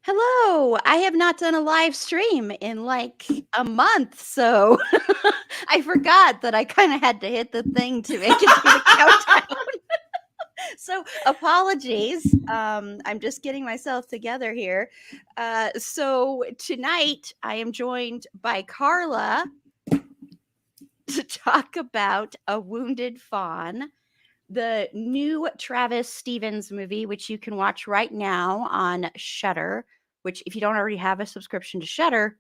Hello. I have not done a live stream in like a month, so I forgot that I kind of had to hit the thing to make it through the countdown. So apologies. I'm just getting myself together here. So tonight I am joined by Carla to talk about A Wounded Fawn, the new Travis Stevens movie, which you can watch right now on Shudder. Which, if you don't already have a subscription to Shudder,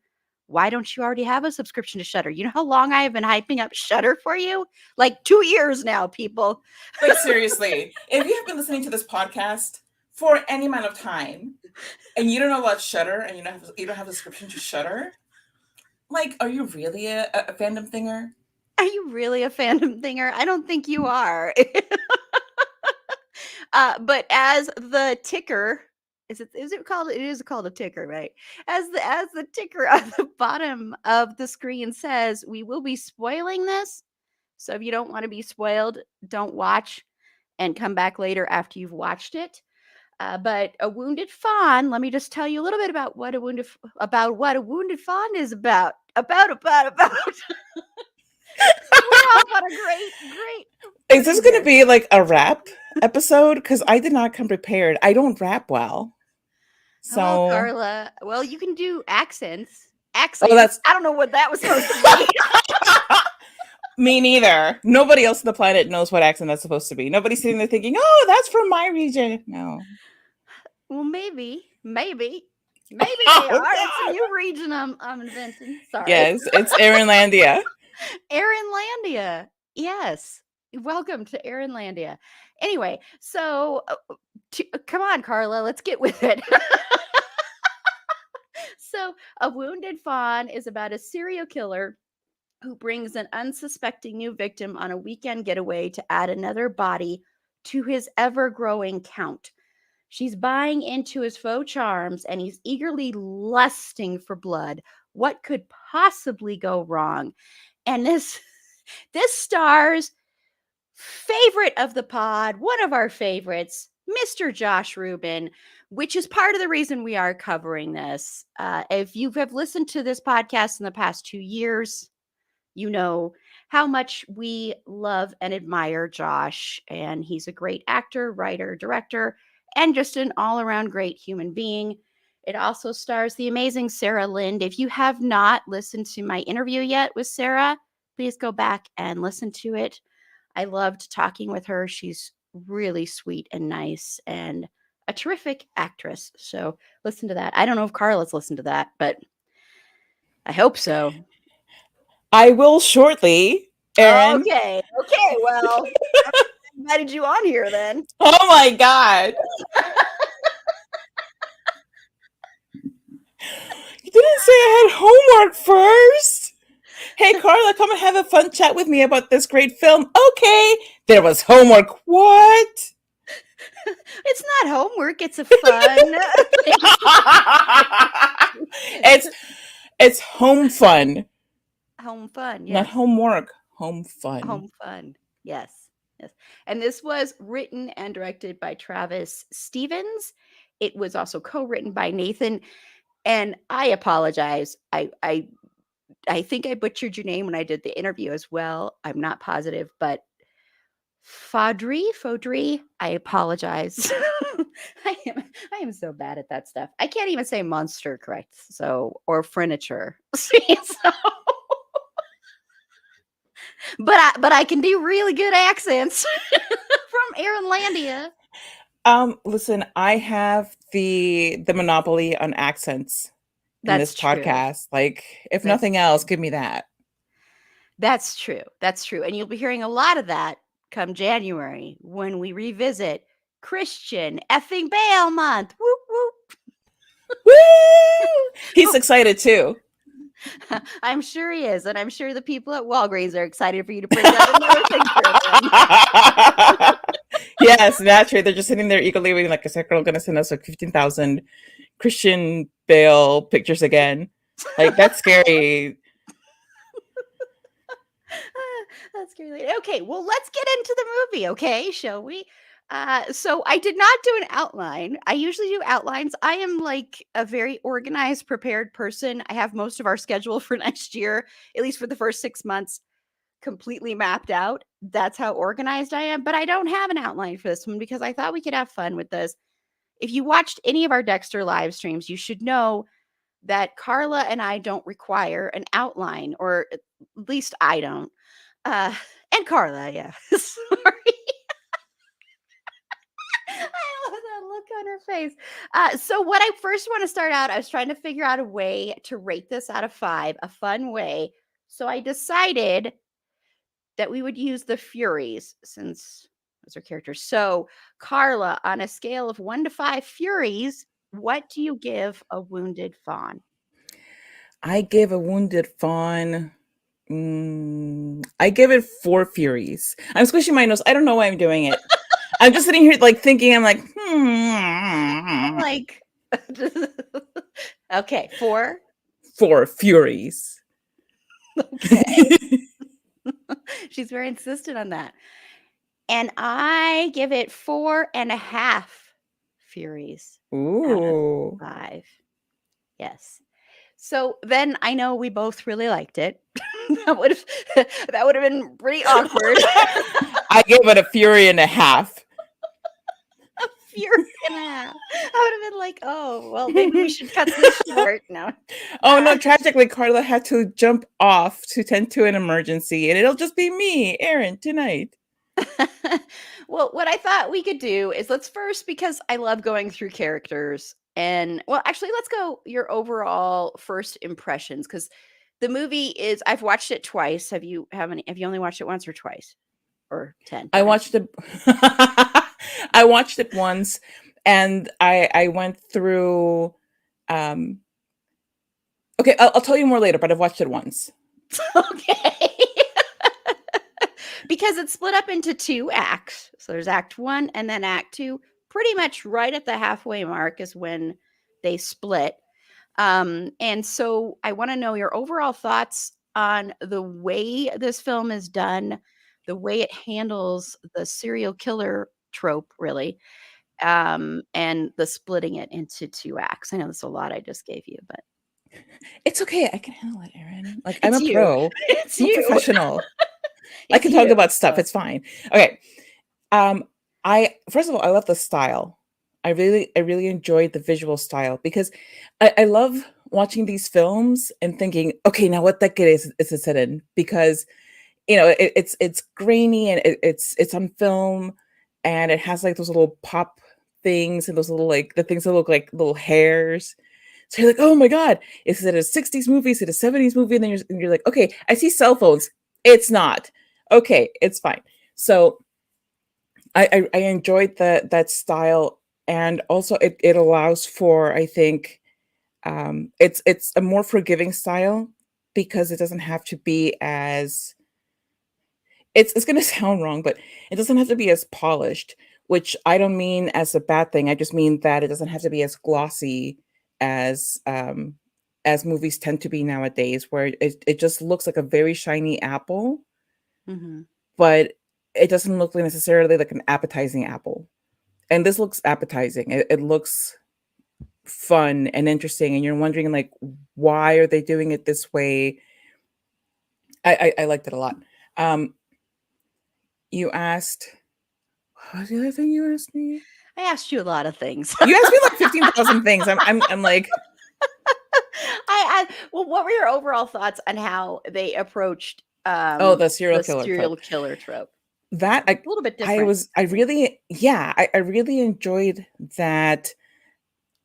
why don't you already have a subscription to Shudder? You know how long I have been hyping up Shudder for you? Like 2 years now, people. Like, seriously, if you have been listening to this podcast for any amount of time and you don't know about Shudder and you don't have a subscription to Shudder, like, are you really a fandom thinger? Are you really a fandom thinger? I don't think you are. But as the ticker, is it called? It is called a ticker, right? As the ticker on the bottom of the screen says, we will be spoiling this. So if you don't want to be spoiled, don't watch and come back later after you've watched it. But A Wounded Fawn, let me just tell you a little bit about what A Wounded Fawn is about. We're off on a great. Is this going to be like a rap episode? Because I did not come prepared. I don't rap well. So, hello, Carla. Well, you can do accents. I don't know what that was supposed to be. Me neither. Nobody else on the planet knows what accent that's supposed to be. Nobody's sitting there thinking, "Oh, that's from my region." No. Well, maybe they are. It's a new region I'm inventing. Sorry. Yes, it's Aaronlandia. Aaronlandia. Yes. Welcome to Aaronlandia. Anyway, so come on, Carla, let's get with it. So, A Wounded Fawn is about a serial killer who brings an unsuspecting new victim on a weekend getaway to add another body to his ever-growing count. She's buying into his faux charms and he's eagerly lusting for blood. What could possibly go wrong? And this stars favorite of the pod, one of our favorites, Mr. Josh Rubin, which is part of the reason we are covering this. If you have listened to this podcast in the past 2 years, you know how much we love and admire Josh. And he's a great actor, writer, director, and just an all-around great human being. It also stars the amazing Sarah Lind. If you have not listened to my interview yet with Sarah, please go back and listen to it. I loved talking with her. She's really sweet and nice and a terrific actress. So listen to that. I don't know if Carla's listened to that, but I hope so. I will shortly, Aaron. Okay. Well, I invited you on here then. Oh my God. You didn't say I had homework first. Hey, Carla, come and have a fun chat with me about this great film. Okay. There was homework. What? It's not homework. It's a fun. It's home fun. Home fun, yes. Not homework. Home fun. Home fun. Yes. And this was written and directed by Travis Stevens. It was also co-written by Nathan. And I apologize. I think I butchered your name when I did the interview as well. I'm not positive, but Fodry, I apologize. I am so bad at that stuff. I can't even say monster correct. Or furniture. But I can do really good accents from Aaronlandia. Listen, I have the monopoly on accents in this podcast. Like, if nothing else, give me that. That's true. And you'll be hearing a lot of that come January when we revisit Christian effing Bale month. Whoop whoop. Woo! He's excited too. I'm sure he is, and I'm sure the people at Walgreens are excited for you to bring that another picture. Yes, naturally. They're just sitting there eagerly waiting, like, is that girl going to send us like 15,000 Christian Bale pictures again? Like, that's scary. That's scary. Okay, well, let's get into the movie, okay? Shall we? So I did not do an outline. I usually do outlines. I am like a very organized, prepared person. I have most of our schedule for next year, at least for the first 6 months, completely mapped out. That's how organized I am. But I don't have an outline for this one because I thought we could have fun with this. If you watched any of our Dexter live streams, you should know that Carla and I don't require an outline, or at least I don't. Uh, and Carla, yeah. Sorry. I love that look on her face. So, what I first want to start out, I was trying to figure out a way to rate this out of 5, a fun way. So, I decided that we would use the Furies since those are characters. So, Carla, on a scale of 1 to 5 Furies, what do you give a Wounded Fawn? I give a Wounded Fawn. I give it 4 Furies. I'm squishing my nose. I don't know why I'm doing it. I'm just sitting here like thinking. I'm like, Like, okay, 4. 4 Furies. Okay. She's very insistent on that. And I give it 4.5 Furies out of Ooh. 5. Yes. So then I know we both really liked it. that would have that would have been pretty awkward. I gave it a Fury and a half. A Fury and a half. I would have been like, oh, well, maybe we should cut this short. No. Oh no, tragically Carla had to jump off to tend to an emergency, and it'll just be me, Erin, tonight. Well, what I thought we could do is let's first, because I love going through characters, and well, actually, let's go your overall first impressions, because the movie is, I've watched it twice. Have you only watched it once or twice or 10 I times? watched it I watched it once, and I went through okay, I'll tell you more later, but I've watched it once. Okay. Because it's split up into 2 acts. So there's act 1 and then act 2. Pretty much right at the halfway mark is when they split. And so I want to know your overall thoughts on the way this film is done, the way it handles the serial killer trope, really, and the splitting it into 2 acts. I know that's a lot I just gave you, but It's okay. I can handle it, Erin. Like, I'm it's a you. pro. It's I'm a you. professional. I It's can talk you. about stuff. So, It's fine. Okay. I first of all, I love the style. I really enjoyed the visual style because I love watching these films and thinking, okay, now what decade is it set in? Because it's grainy and it's on film, and it has like those little pop things and those little like the things that look like little hairs. So you're like, oh my god, is it a 60s movie? Is it a 70s movie? And then you're like, okay, I see cell phones. It's not. Okay, it's fine. So I enjoyed that style, and also it allows for, I think, it's a more forgiving style because it doesn't have to be as, it's going to sound wrong, but it doesn't have to be as polished, which I don't mean as a bad thing. I just mean that it doesn't have to be as glossy as movies tend to be nowadays, where it just looks like a very shiny apple, mhm. but it doesn't look like necessarily like an appetizing apple. And this looks appetizing. It looks fun and interesting, and you're wondering like, why are they doing it this way? I liked it a lot. You asked, what was the other thing you asked me? I asked you a lot of things. You asked me like 15,000 things. I'm like, Well, what were your overall thoughts on how they approached oh, the serial the killer serial trope. killer trope? That A little bit different. I really enjoyed that,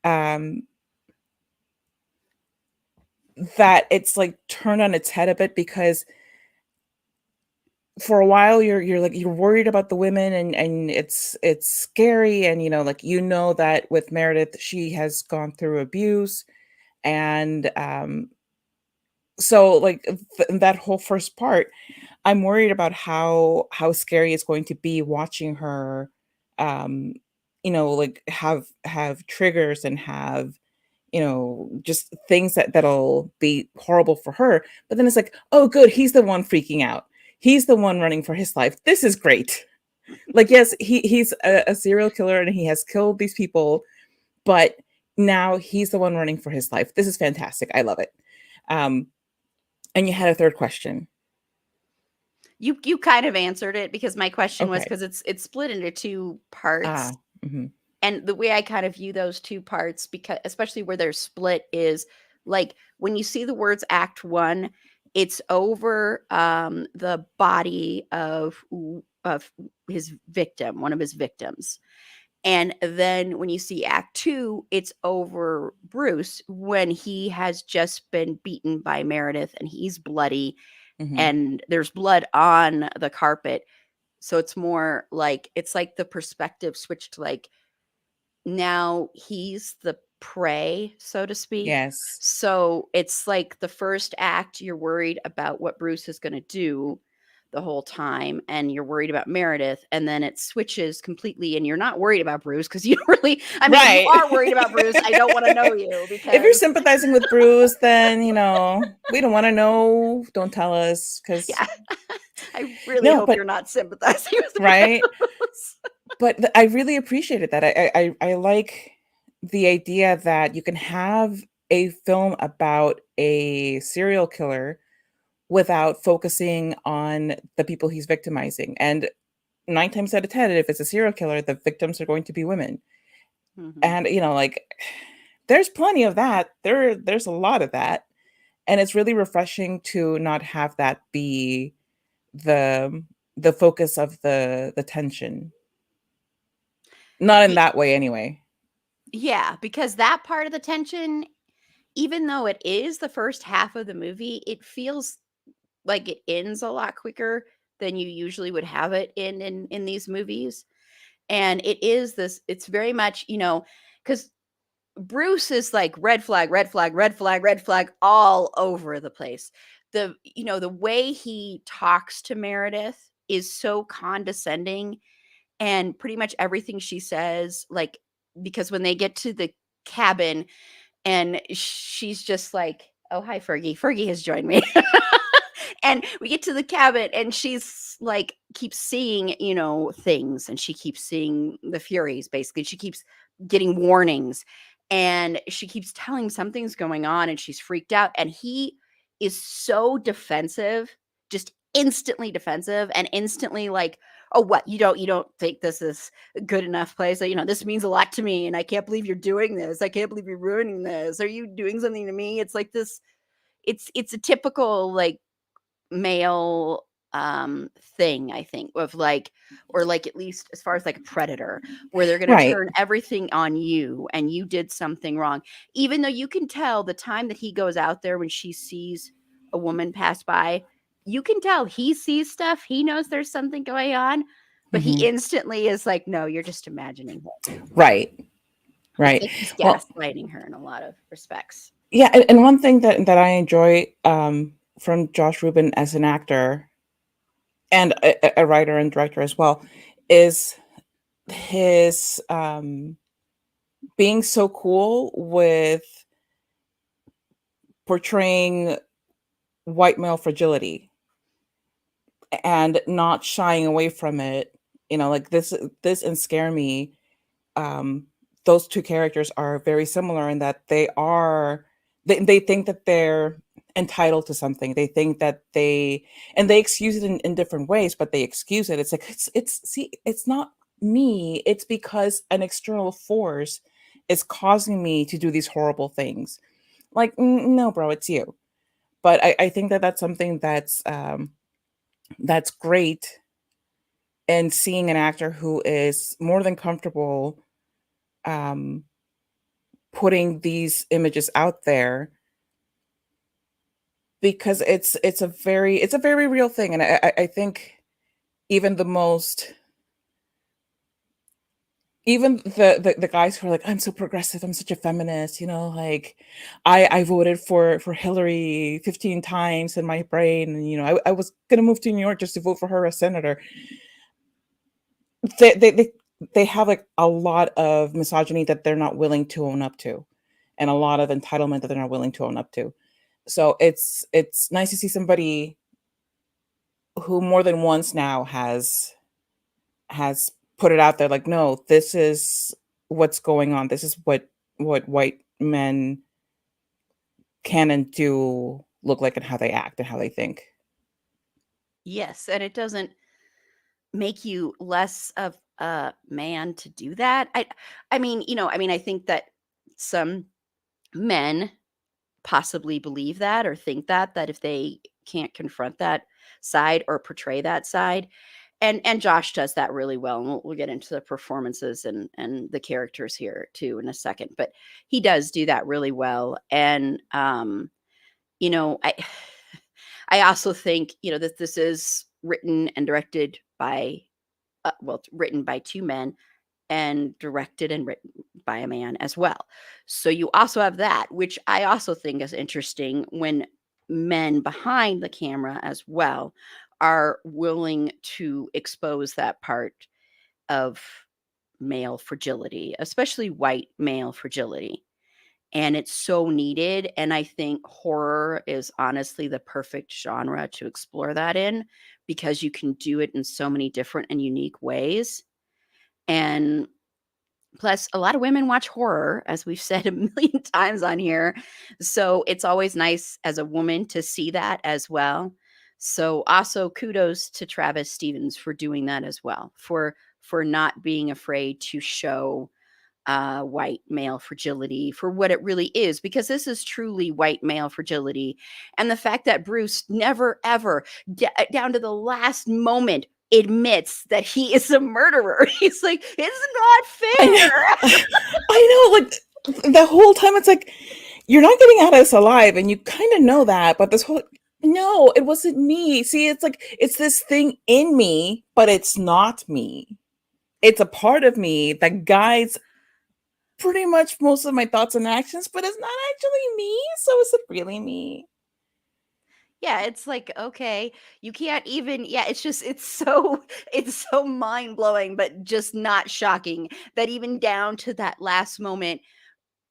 um that it's like turned on its head a bit, because for a while you're like, you're worried about the women, and it's scary, and like, that with Meredith, she has gone through abuse, and so like that whole first part, I'm worried about how scary it's going to be watching her, um like have triggers and have, just things that'll be horrible for her. But then it's like, oh good, he's the one freaking out, he's the one running for his life, this is great. Like, yes, he's a serial killer and he has killed these people, but now he's the one running for his life. This is fantastic. I love it. Um, and you had a third question. You kind of answered it, because my question was, Okay. because it's split into two parts. Mhm. And the way I kind of view those two parts, because especially where they're split, is like when you see the words act one, it's over the body of his victim, one of his victims. And then when you see act two, it's over Bruce when he has just been beaten by Meredith and he's bloody Mhm. and there's blood on the carpet. So it's more like, it's like the perspective switched, like now he's the prey, so to speak. Yes. So it's like the first act, you're worried about what Bruce is going to do the whole time, and you're worried about Meredith, and then it switches completely, and you're not worried about Bruce because you don't really. I mean, if you Right. are worried about Bruce, I don't want to know you, If you're because sympathizing with Bruce, then we don't want to know. Don't tell us, because yeah, I really no, hope but you're not sympathizing with right. Bruce. But I really appreciated that. I like the idea that you can have a film about a serial killer without focusing on the people he's victimizing. And 9 times out of 10, if it's a serial killer, the victims are going to be women. Mhm. And like, there's plenty of that. There's a lot of that. And it's really refreshing to not have that be the the focus of the tension. Not in that way anyway. Yeah, because that part of the tension, even though it is the first half of the movie, it feels like it ends a lot quicker than you usually would have it in these movies. And it is this, it's very much, because Bruce is like red flag, red flag, red flag, red flag all over the place. The way he talks to Meredith is so condescending, and pretty much everything she says, like, because when they get to the cabin and she's just like, "Oh, hi, Fergie. Fergie has joined me." And we get to the cabin and she's like, keeps seeing, things, and she keeps seeing the Furies, basically. She keeps getting warnings, and she keeps telling him something's going on, and she's freaked out. And he is so defensive, just instantly defensive, and instantly like, "Oh, what? You don't think this is a good enough place? This means a lot to me, and I can't believe you're doing this. I can't believe you're ruining this. Are you doing something to me?" It's like this, it's a typical like male thing, I think, of like, or like, at least as far as like a predator, where they're going to Right. turn everything on you and you did something wrong, even though you can tell the time that he goes out there when she sees a woman pass by, you can tell he sees stuff, he knows there's something going on, but he Mhm. instantly is like, "No, you're just imagining it." Right. It's Right. like he's Well, gaslighting her in a lot of respects. yeah, and one thing that I enjoy from Josh Rubin as an actor and a writer and director as well is his being so cool with portraying white male fragility and not shying away from it. Like this and Scare Me, um, those two characters are very similar in that they think that they're entitled to something. They think that they excuse it in different ways, but they excuse it. It's like see, it's not me. It's because an external force is causing me to do these horrible things. Like, no, bro, it's you. But I think that that's something that's great, and seeing an actor who is more than comfortable um, putting these images out there, because it's a very real thing. And I think even the most even the guys who are like, I'm so progressive, I'm such a feminist, like I voted for Hillary 15 times in my brain, and I was gonna move to New York just to vote for her as senator. They have like a lot of misogyny that they're not willing to own up to, and a lot of entitlement that they're not willing to own up to. So it's nice to see somebody who more than once now has has put it out there like, no, this is what's going on. This is what white men can and do look like, and how they act and how they think. Yes, and it doesn't make you less of a man to do that. I mean, I think that some men possibly believe that or think that if they can't confront that side or portray that side, and Josh does that really well, and we'll get into the performances and the characters here too in a second, but he does do that really well. And I I also think, that this is written and directed by it's written by two men and directed and written by a man as well. So you also have that, which I also think is interesting when men behind the camera as well are willing to expose that part of male fragility, especially white male fragility. And it's so needed. And I think horror is honestly the perfect genre to explore that in, because you can do it in so many different and unique ways. And plus, a lot of women watch horror, as we've said a million times on here. So it's always nice as a woman to see that as well. So also kudos to Travis Stevens for doing that as well, for not being afraid to show white male fragility for what it really is, because this is truly white male fragility. And the fact that Bruce never, ever, down to the last moment, admits that he is a murderer. He's like, it's not I fair. know, I know, like the whole time it's like, you're not getting out of this alive, and you kind of know that, but this whole, no, it wasn't me. See, it's like, it's this thing in me, but it's not me. It's a part of me that guides pretty much most of my thoughts and actions, but it's not actually me. So is it really me? Yeah, it's like, okay, you can't even, yeah, it's so mind-blowing, but just not shocking that even down to that last moment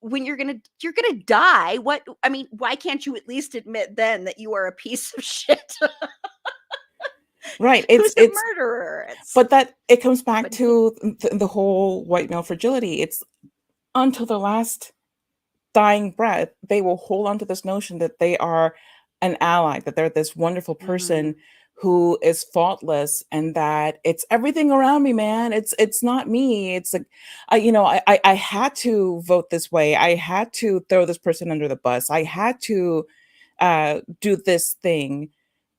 when you're gonna die. What I mean, why can't you at least admit then that you are a piece of shit Right. who's a It's murderer? It's but that it comes back but he to the whole white male fragility. It's until the last dying breath, they will hold on to this notion that they are an ally, that they're this wonderful Mhm. person who is faultless, and that it's everything around me, man. It's not me. It's like, I had to vote this way. I had to throw this person under the bus. I had to do this thing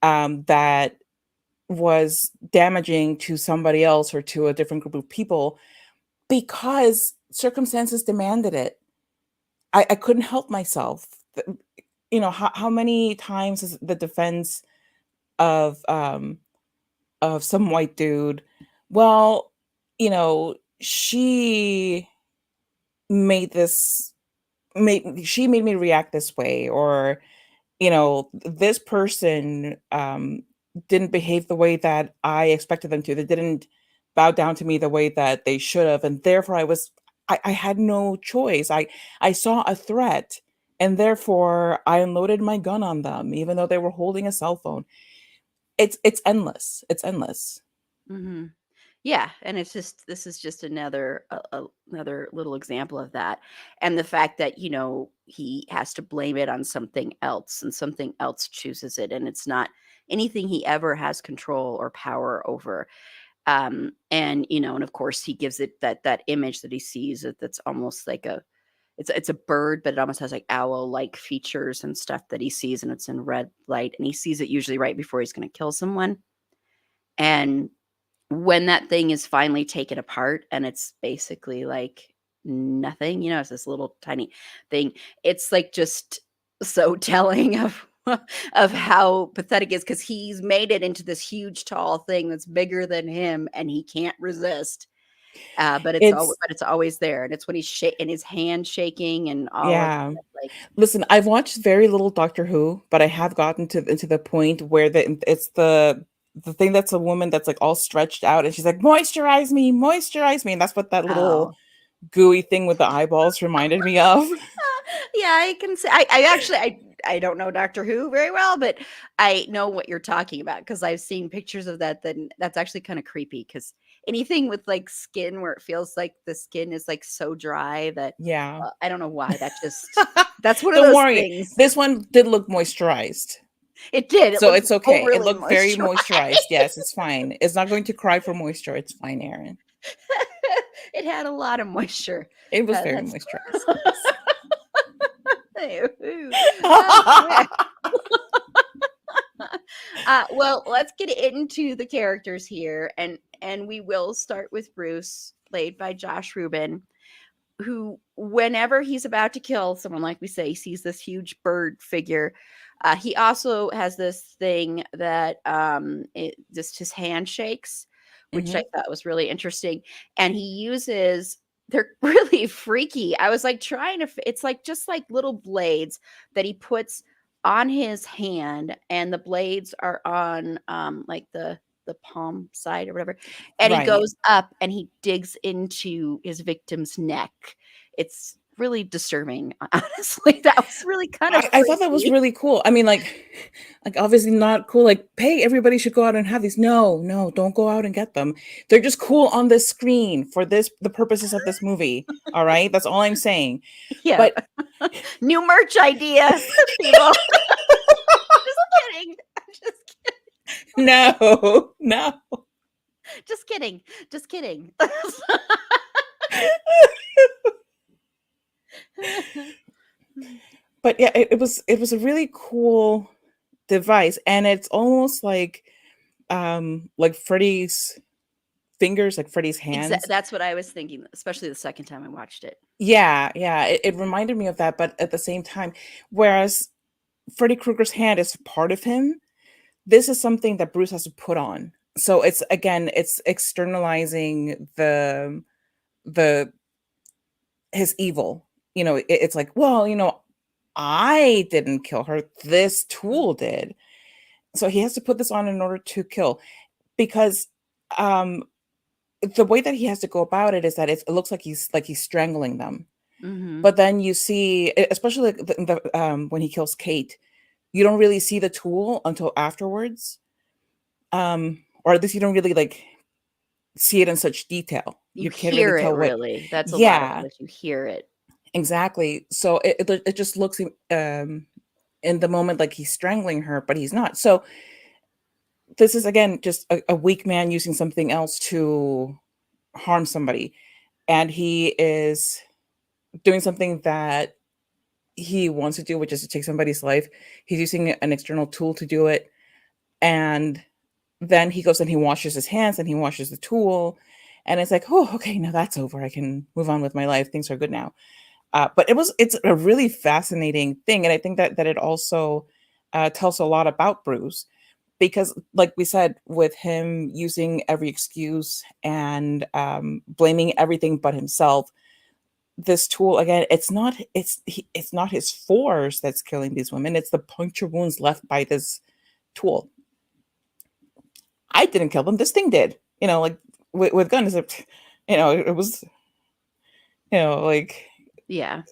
that was damaging to somebody else or to a different group of people because circumstances demanded it. I couldn't help myself. How many times is the defense of some white dude, well, she made this she made me react this way, or this person didn't behave the way that I expected them to. They didn't bow down to me the way that they should have, and therefore I had no choice. I saw a threat, and therefore I unloaded my gun on them, even though they were holding a cell phone. It's endless. It's endless. Mhm. Yeah, and it's just this is just another little example of that. And the fact that, he has to blame it on something else and something else chooses it, and it's not anything he ever has control or power over. And of course he gives it that image that he sees that's almost like it's a bird, but it almost has like owl-like features and stuff that he sees, and it's in red light, and he sees it usually right before he's going to kill someone. And when that thing is finally taken apart and it's basically like nothing, it's this little tiny thing. It's like just so telling of of how pathetic it is, because he's made it into this huge tall thing that's bigger than him and he can't resist. But It's it's always there, and it's when he's and his hand shaking and all of Yeah. that, like Listen, I've watched very little Doctor Who, but I have gotten to into the point where it's the thing that's a woman that's like all stretched out, and she's like, moisturize me, and that's what that little oh. gooey thing with the eyeballs reminded me of. Yeah, I can say I actually I don't know Doctor Who very well, but I know what you're talking about because I've seen pictures of that. Then that's actually kind of creepy because anything with like skin where it feels like the skin is like so dry that Yeah. I don't know why. That's one of Don't those worry. things. This one did look moisturized. It did. It So looked it's okay. It overly looked very moisturized. moisturized. Yes, it's fine. It's not going to cry for moisture. It's fine, Aaron. It had a lot of moisture. It was very That's moisturized. Yes. okay. Well, let's get into the characters here, and we will start with Bruce, played by Josh Rubin, who, whenever he's about to kill someone, like we say, sees this huge bird figure. He also has this thing that it just his hand shakes, which I Hmm. thought was really interesting. And he uses they're really freaky. I was like trying to it's like just like little blades that he puts on his hand, and the blades are on like the palm side or whatever, and he Right. goes up and he digs into his victim's neck. It's really disturbing, honestly. That was really kind of I thought that was freaky. really cool. I mean, like obviously not cool. Like, hey, everybody should go out and have these. No, no, don't go out and get them. They're just cool on the screen for the purposes of this movie. All right, that's all I'm saying. Yeah. But New merch idea, people. Just kidding. Just no, no. just kidding. Just kidding. But yeah, it was a really cool device, and it's almost like Freddy's fingers, like Freddy's hands. That's what I was thinking, especially the second time I watched it. Yeah, yeah, it reminded me of that, but at the same time, whereas Freddy Krueger's hand is part of him, this is something that Bruce has to put on. So it's again, it's externalizing the his evil. It's like, well, I didn't kill her. This tool did. So he has to put this on in order to kill, because um the way that he has to go about it is that it looks like he's strangling them. Hmm. But then you see, especially like when he kills Kate, you don't really see the tool until afterwards. Or at least you don't really like see it in such detail. You You can't really hear it, tell what. really. That's a lot of Yeah, it. You hear it. exactly. So it just looks in the moment like he's strangling her, but he's not. So this is again just a weak man using something else to harm somebody, and he is doing something that he wants to do, which is to take somebody's life. He's using an external tool to do it, and then he goes and he washes his hands and he washes the tool, and it's like, oh, okay, now that's over. I can move on with my life. Things are good now. But it's a really fascinating thing, and I think that it also tells a lot about Bruce, because, like we said, with him using every excuse and blaming everything but himself, this tool again, it's not his force that's killing these women. It's the puncture wounds left by this tool. I didn't kill them. This thing did. Like with guns, it was, like Yeah.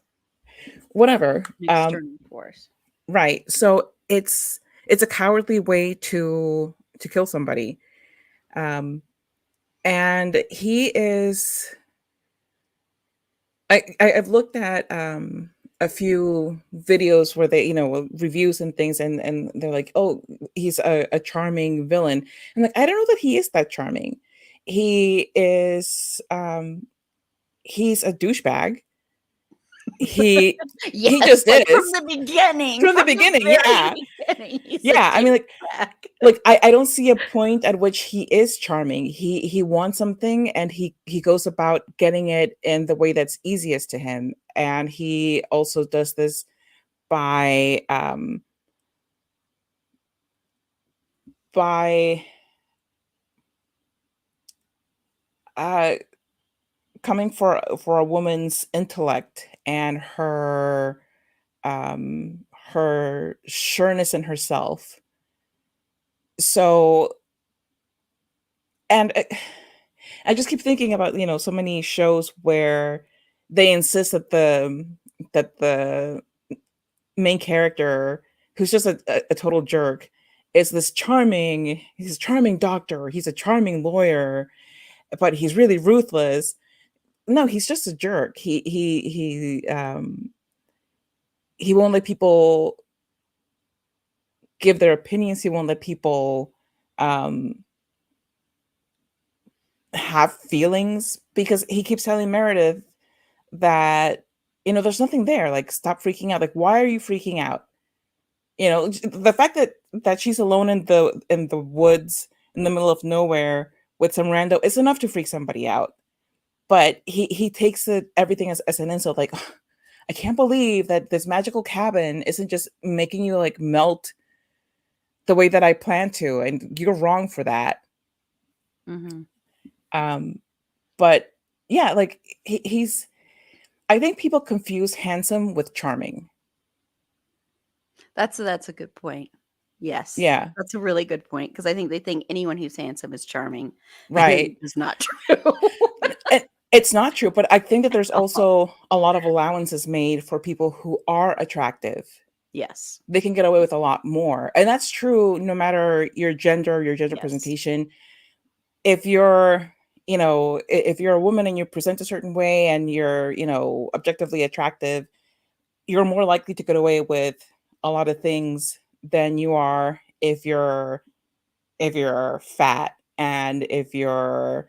whatever. An external force. Right. So it's a cowardly way to kill somebody. Um, and he is. I've looked at a few videos where they, reviews and things, and they're like, oh, he's a charming villain. And like, I don't know that he is that charming. He is he's a douchebag. He he Yes, just like from is the beginning. from the From the beginning. very Yeah. beginning. He's a Yeah. I mean, douchebag. I don't see a point at which he is charming. He wants something, and he goes about getting it in the way that's easiest to him. And he also does this by by uh coming for a woman's intellect and her sureness in herself. So, and I just keep thinking about, so many shows where they insist that the main character, who's just a total jerk, is this charming he's a charming doctor, he's a charming lawyer, but he's really ruthless. No, he's just a jerk. He won't let people give their opinions. He won't let people um have feelings, because he keeps telling Meredith that, there's nothing there. Like, stop freaking out. Like, why are you freaking out? The fact that she's alone in the woods in the middle of nowhere with some rando is enough to freak somebody out. But he takes everything as an insult. Like, I can't believe that this magical cabin isn't just making you like melt the way that I plan to, and you're wrong for that. Mm-hmm. But yeah, like he's. I think people confuse handsome with charming. That's a good point. Yes. Yeah. That's a really good point, because I think they think anyone who's handsome is charming. Right. It's not true. It's not true, but I think that there's also a lot of allowances made for people who are attractive. Yes. They can get away with a lot more. And that's true no matter your gender Yes. presentation. If you're, if you're a woman and you present a certain way and you're, objectively attractive, you're more likely to get away with a lot of things than you are if you're fat, and if you're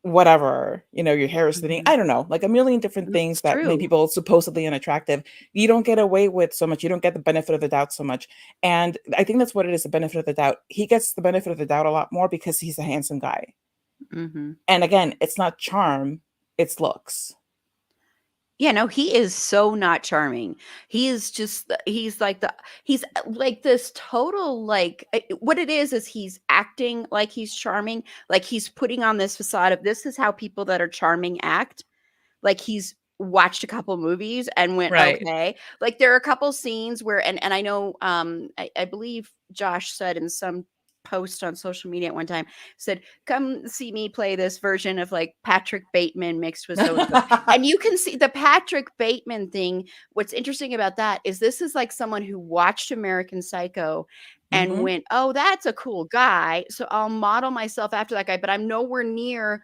whatever, your hair is thinning. Mhm. I don't know, like a million different It's things that make true. people supposedly unattractive. You don't get away with so much. You don't get the benefit of the doubt so much. And I think that's what it is, the benefit of the doubt. He gets the benefit of the doubt a lot more because he's a handsome guy. Mm-hmm. And again, it's not charm, it's looks. Yeah, no, he is so not charming. He's like this total, like, what it is he's acting like he's charming, like he's putting on this facade of, this is how people that are charming act. Like, he's watched a couple movies and went, Right. okay. Like, there are a couple scenes where, and I know, I believe Josh said in some post on social media at one time, said, come see me play this version of like Patrick Bateman mixed with so and so. And you can see the Patrick Bateman thing. What's interesting about that is this is like someone who watched American Psycho and Mhm. went, oh, that's a cool guy, so I'll model myself after that guy, but I'm nowhere near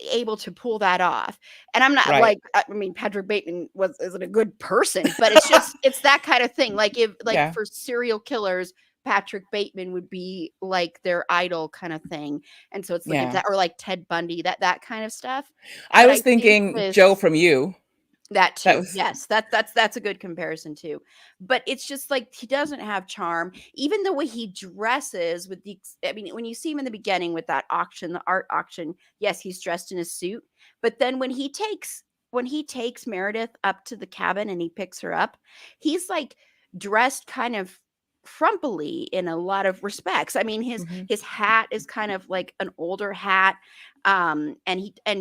able to pull that off. And I'm not Right. like, I mean, Patrick Bateman isn't a good person, but it's that kind of thing. Like, if, like, Yeah. for serial killers, Patrick Bateman would be like their idol kind of thing. And so it's looking at Yeah. that, or like Ted Bundy, that kind of stuff. I But was I think thinking with Joe from You. that That too. was Yes, that's a good comparison too. But it's just like, he doesn't have charm. Even the way he dresses, with I mean, when you see him in the beginning with that auction, the art auction, yes, he's dressed in a suit. But then when he takes Meredith up to the cabin and he picks her up, he's like dressed kind of frumpily in a lot of respects. I mean, his Mhm. his hat is kind of like an older hat, and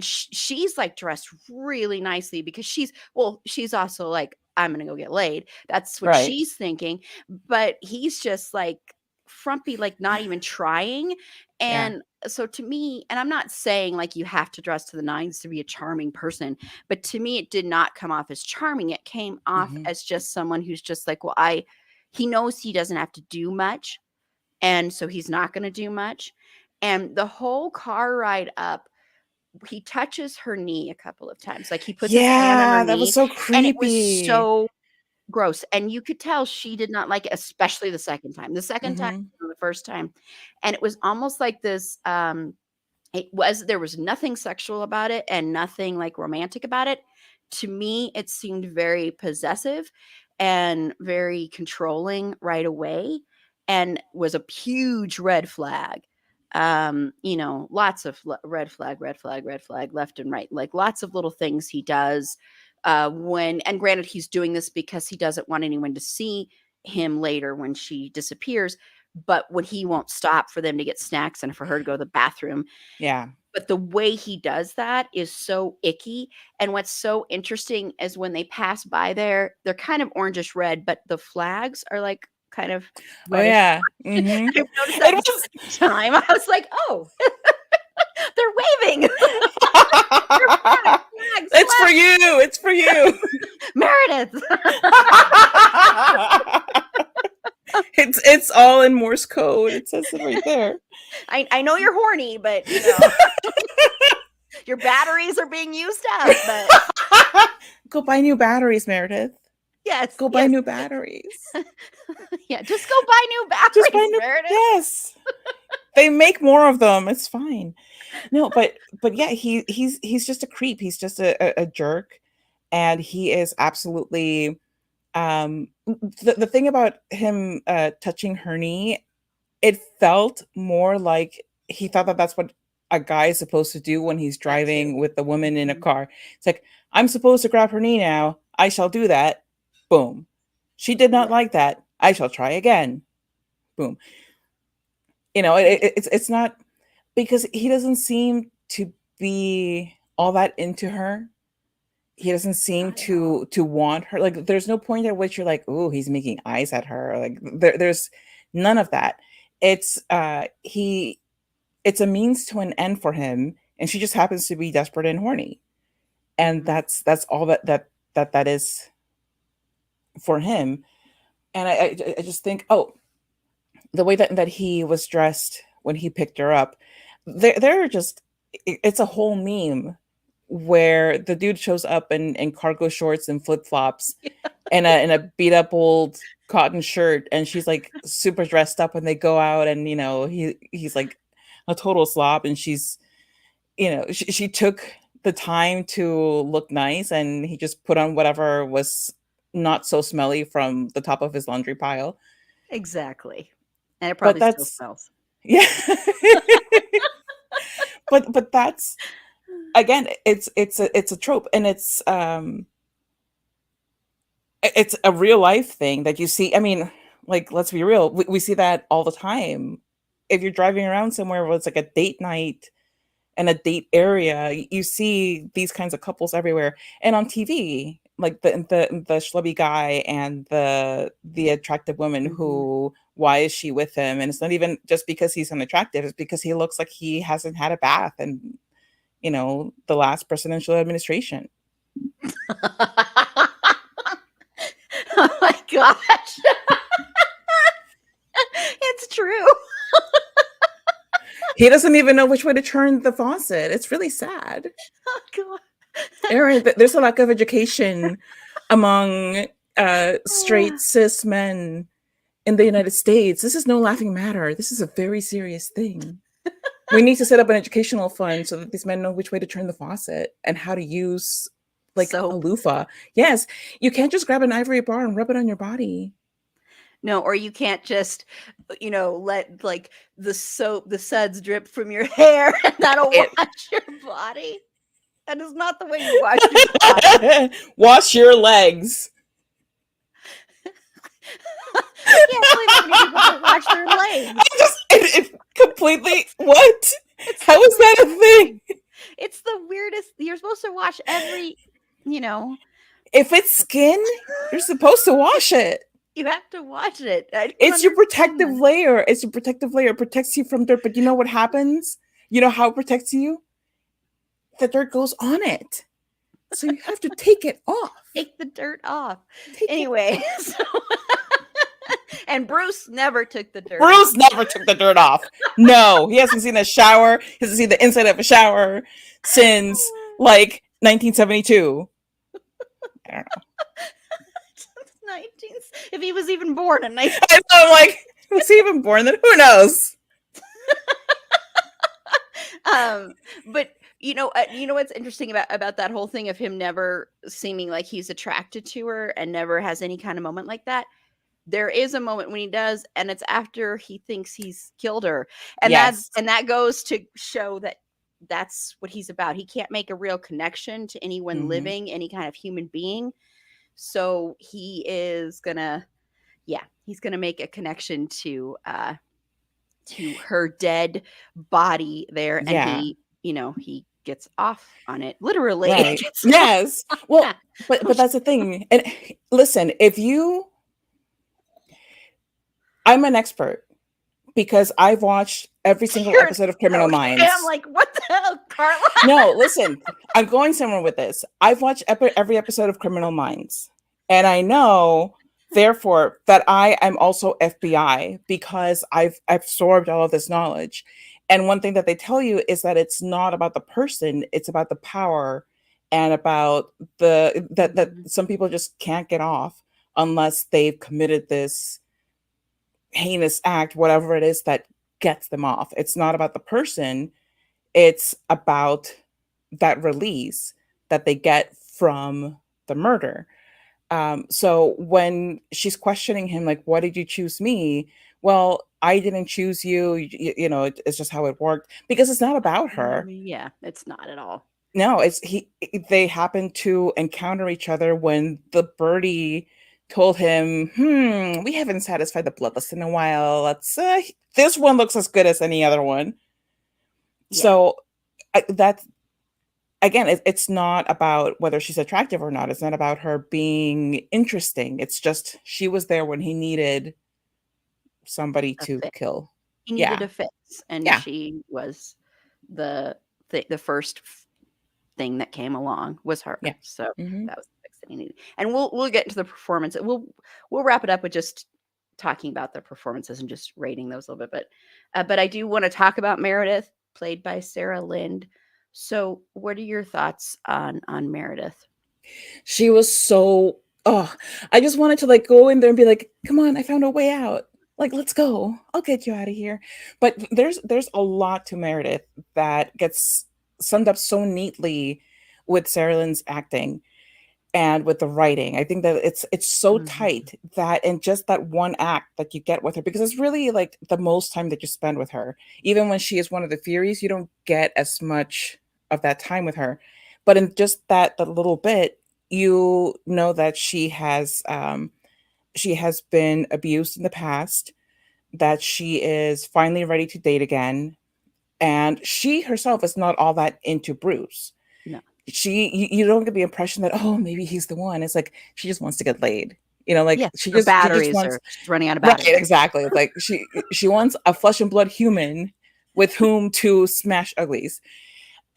she's like dressed really nicely, because she's also like, I'm gonna go get laid. That's what Right. she's thinking. But he's just like frumpy, like not even trying. Yeah. And so to me, and I'm not saying like you have to dress to the nines to be a charming person, but to me it did not come off as charming. It came off Mhm. as just someone who's just like, well, he knows he doesn't have to do much, and so he's not going to do much. And the whole car ride up, he touches her knee a couple of times. Like, he puts his hand on her Yeah, that was knee, so and it was creepy. so gross. And you could tell she did not like it, especially the second time. The second time, Mhm. the first time. And it was almost like this, there was nothing sexual about it and nothing like romantic about it. To me, it seemed very possessive and very controlling right away, and was a huge red flag. Lots of red flag, red flag, red flag, left and right, like lots of little things he does, and granted, he's doing this because he doesn't want anyone to see him later when she disappears, but when he won't stop for them to get snacks and for her to go to the bathroom. Yeah. But the way he does that is so icky. And what's so interesting is when they pass by there, they're kind of orangish red, but the flags are like kind of Oh, reddish. yeah. Mhm. I noticed that It the was second time. I was like, oh, they're waving. They're flags, It's for you. It's for you. Meredith. It's all in Morse code. It says it right there. I know you're horny, but you know your batteries are being used up. But Go buy new batteries, Meredith. yes, Go buy yes, new batteries. yeah. Just go buy new Just buy batteries, new. Meredith. Yes, they make more of them. It's fine. No, but yeah, he's just a creep. He's just a jerk, and he is absolutely the thing about him touching her knee, it felt more like he thought that that's what a guy is supposed to do when he's That too. driving with a woman in a Mhm. car. It's like, I'm supposed to grab her knee now. I shall do that. Boom. She did not Yeah. like that. I shall try again. Boom. You know, it's not because he doesn't seem to be all that into her. He doesn't seem Not at all. to want her. Like, there's no point at which you're like, oh, he's making eyes at her. Like, there's none of that. It's it's a means to an end for him, and she just happens to be desperate and horny, and Mhm. that's all that is for him. And I just think, oh, the way that he was dressed when he picked her up, there are just, it's a whole meme where the dude shows up in cargo shorts and flip-flops and a beat up old cotton shirt, and she's like super dressed up when they go out, and you know, he's like a total slob, and she's, you know, she took the time to look nice, and he just put on whatever was not so smelly from the top of his laundry pile. Exactly. And it But probably still that's, smells. yeah. But that's, again, it's a trope, and it's a real life thing that you see. I mean, like, let's be real, we see that all the time. If you're driving around somewhere where it's like a date night and a date area, you see these kinds of couples everywhere. And on TV, like the schlubby guy and the attractive woman Mhm. who, why is she with him? And it's not even just because he's unattractive, it's because he looks like he hasn't had a bath and, you know, the last presidential administration. Oh my gosh. It's true. He doesn't even know which way to turn the faucet. It's really sad. Oh god. Aaron, there's a lack of education among straight Ah, cis men in the United States. This is no laughing matter. This is a very serious thing. We need to set up an educational fund so that these men know which way to turn the faucet and how to use, like, a soap. loofah. Yes, you can't just grab an ivory bar and rub it on your body. No, or you can't just, let like the suds drip from your hair and that'll It wash your body. That is not the way you wash your body. wash your legs. I can't believe how many people don't wash their legs. It completely, what? It's How the is that a thing? It's the weirdest. You're supposed to wash every, you know, If it's skin, you're supposed to wash it. you have to wash it. I don't It's your understand protective that. layer. It's your protective layer. It protects you from dirt. But you know what happens? You know how it protects you? The dirt goes on it. So you have to take it off. Take the dirt off. Take it Anyway, off. so and Bruce never took the dirt off. Bruce never took the dirt off. No, he hasn't seen a shower. He hasn't seen the inside of a shower since like 1972. I don't know. 19, if he was even born in 19. I know, I'm like, was he even born then? Who knows? But you know what's interesting about that whole thing of him never seeming like he's attracted to her and never has any kind of moment like that. There is a moment when he does, and it's after he thinks he's killed her, and Yes. that goes to show that that's what he's about. He can't make a real connection to anyone Mhm. living, any kind of human being. So he's gonna make a connection to her dead body there, and Yeah. he gets off on it literally. Right. Gets off. Yes. Well, Yeah. but that's the thing. And listen, I'm an expert because I've watched every single You're- episode of Criminal okay, Minds. I'm like, what the hell, Carla? No, listen, I'm going somewhere with this. I've watched every episode of Criminal Minds, and I know Therefore, that I am also FBI because I've absorbed all of this knowledge. And one thing that they tell you is that it's not about the person, it's about the power and about that Mhm. some people just can't get off unless they've committed this heinous act, whatever it is that gets them off. It's not about the person, it's about that release that they get from the murder. So when she's questioning him, like, why did you choose me? Well, I didn't choose you. It's just how it worked because it's not about her. Yeah, it's not at all. No, they happened to encounter each other when the birdie told him, we haven't satisfied the bloodlust in a while. This one looks as good as any other one. Yeah, So that's again, it's not about whether she's attractive or not. It's not about her being interesting. It's just she was there when he needed somebody a to fix. kill. He needed Yeah. a fix, and Yeah. she was the the first thing that came along was her. Yeah. So Hmm. that was the fix that he needed. And we'll get into the performance. We'll wrap it up with just talking about the performances and just rating those a little bit. But I do want to talk about Meredith, played by Sarah Lind. So, what are your thoughts on Meredith? She was so, oh, I just wanted to like go in there and be like, come on, I found a way out. Like, let's go. I'll get you out of here. But there's a lot to Meredith that gets summed up so neatly with Sarah Lynn's acting and with the writing. I think that it's so Mhm. tight that in just that one act that you get with her, because it's really like the most time that you spend with her. Even when she is one of the Furies, you don't get as much of that time with her. But in just that little bit, you know that she has been abused in the past, that she is finally ready to date again, and she herself is not all that into Bruce. No. You don't get the impression that, oh, maybe he's the one. It's like she just wants to get laid, like Yes, her she just batteries wants. are she's running out of Right, batteries. exactly. Like she wants a flesh and blood human with whom to smash uglies,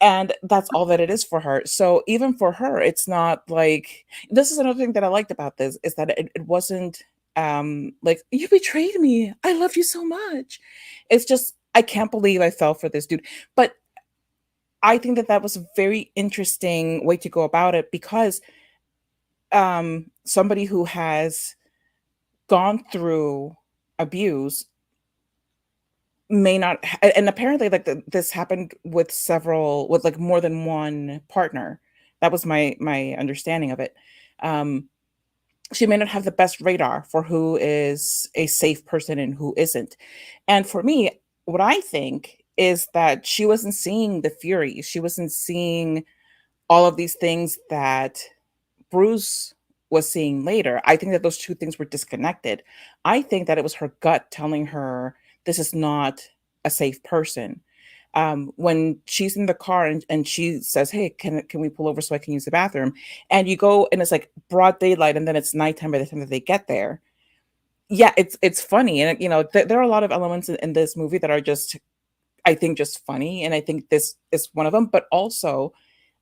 and that's all that it is for her. So even for her, it's not like, this is another thing that I liked about this, is that it wasn't like, you betrayed me, I love you so much. It's just, I can't believe I fell for this dude. But I think that that was a very interesting way to go about it, because somebody who has gone through abuse may not and apparently like this happened with several, with like more than one partner. That was my understanding of it. um she may not have the best radar for who is a safe person and who isn't. And for me, what I think is that she wasn't seeing the fury, she wasn't seeing all of these things that Bruce was seeing later. I think that those two things were disconnected. I think that it was her gut telling her this is not a safe person. When she's in the car and she says, "Hey, can we pull over so I can use the bathroom?" And you go and it's like broad daylight, and then it's nighttime by the time that they get there. Yeah, it's funny, and there are a lot of elements in this movie that are just, I think, just funny, and I think this is one of them. But also,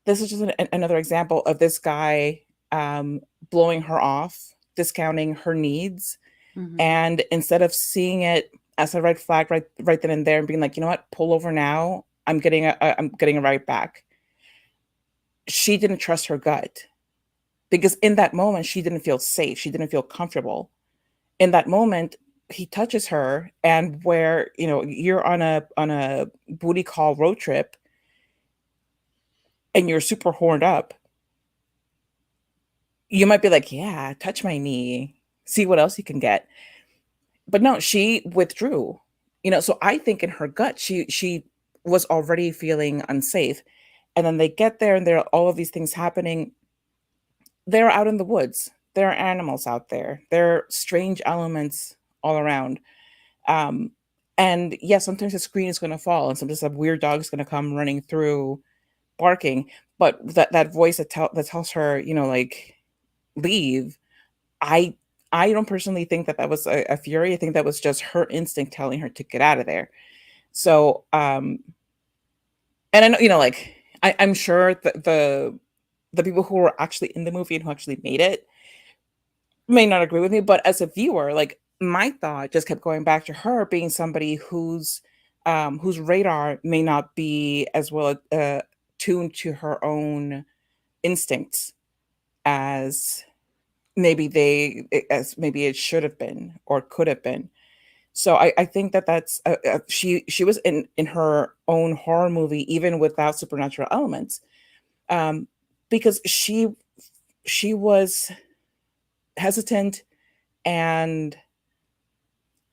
this is just another example of this guy um, blowing her off, discounting her needs, Mhm. and instead of seeing it as a red flag right then and there, and being like, you know what, pull over now. I'm getting a right back. She didn't trust her gut, because in that moment she didn't feel safe. She didn't feel comfortable. In that moment, he touches her, and where you're on a booty call road trip and you're super horned up, you might be like, "Yeah, touch my knee, see what else you can get." But no, she withdrew. So I think in her gut, she was already feeling unsafe. And then they get there and there are all of these things happening. They're out in the woods. There are animals out there. There are strange elements all around. Um, and yeah, sometimes the screen is going to fall, and sometimes a weird dog is going to come running through barking. But that voice that tells her, like, leave. I I don't personally think that that was a fury. I think that was just her instinct telling her to get out of there. So, and I know, like, I'm sure that the people who were actually in the movie and who actually made it may not agree with me, but as a viewer, like my thought just kept going back to her being somebody whose radar may not be as well tuned to her own instincts as as maybe it should have been or could have been. So I think that that's she was in her own horror movie even without supernatural elements, um, because she was hesitant and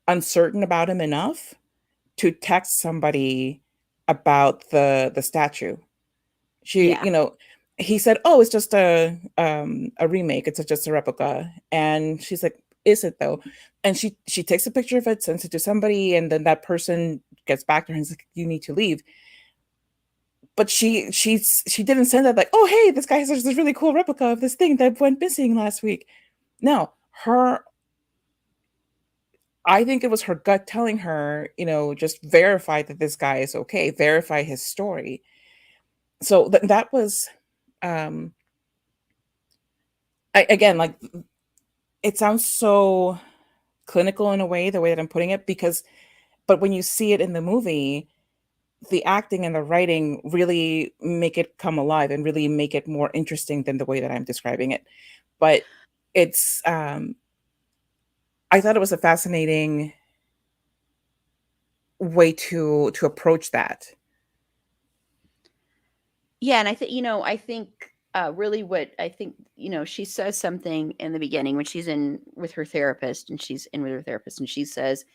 uncertain about him enough to text somebody about the statue. She, Yeah. you know, he said, "Oh, it's just a remake. It's just a replica." And she's like, "Is it though?" And she takes a picture of it, sends it to somebody, and then that person gets back to her and is like, "You need to leave." But she didn't send that like, "Oh, hey, this guy has this really cool replica of this thing that went missing last week." No, her I think it was her gut telling her, just verify that this guy is okay, verify his story. So that was, um, again, like it sounds so clinical in a way, the way that I'm putting it, but when you see it in the movie, the acting and the writing really make it come alive and really make it more interesting than the way that I'm describing it. But it's, I thought it was a fascinating way to approach that. Yeah, and I think really what I think, she says something in the beginning when she's in with her therapist, and she's in with her therapist, and she says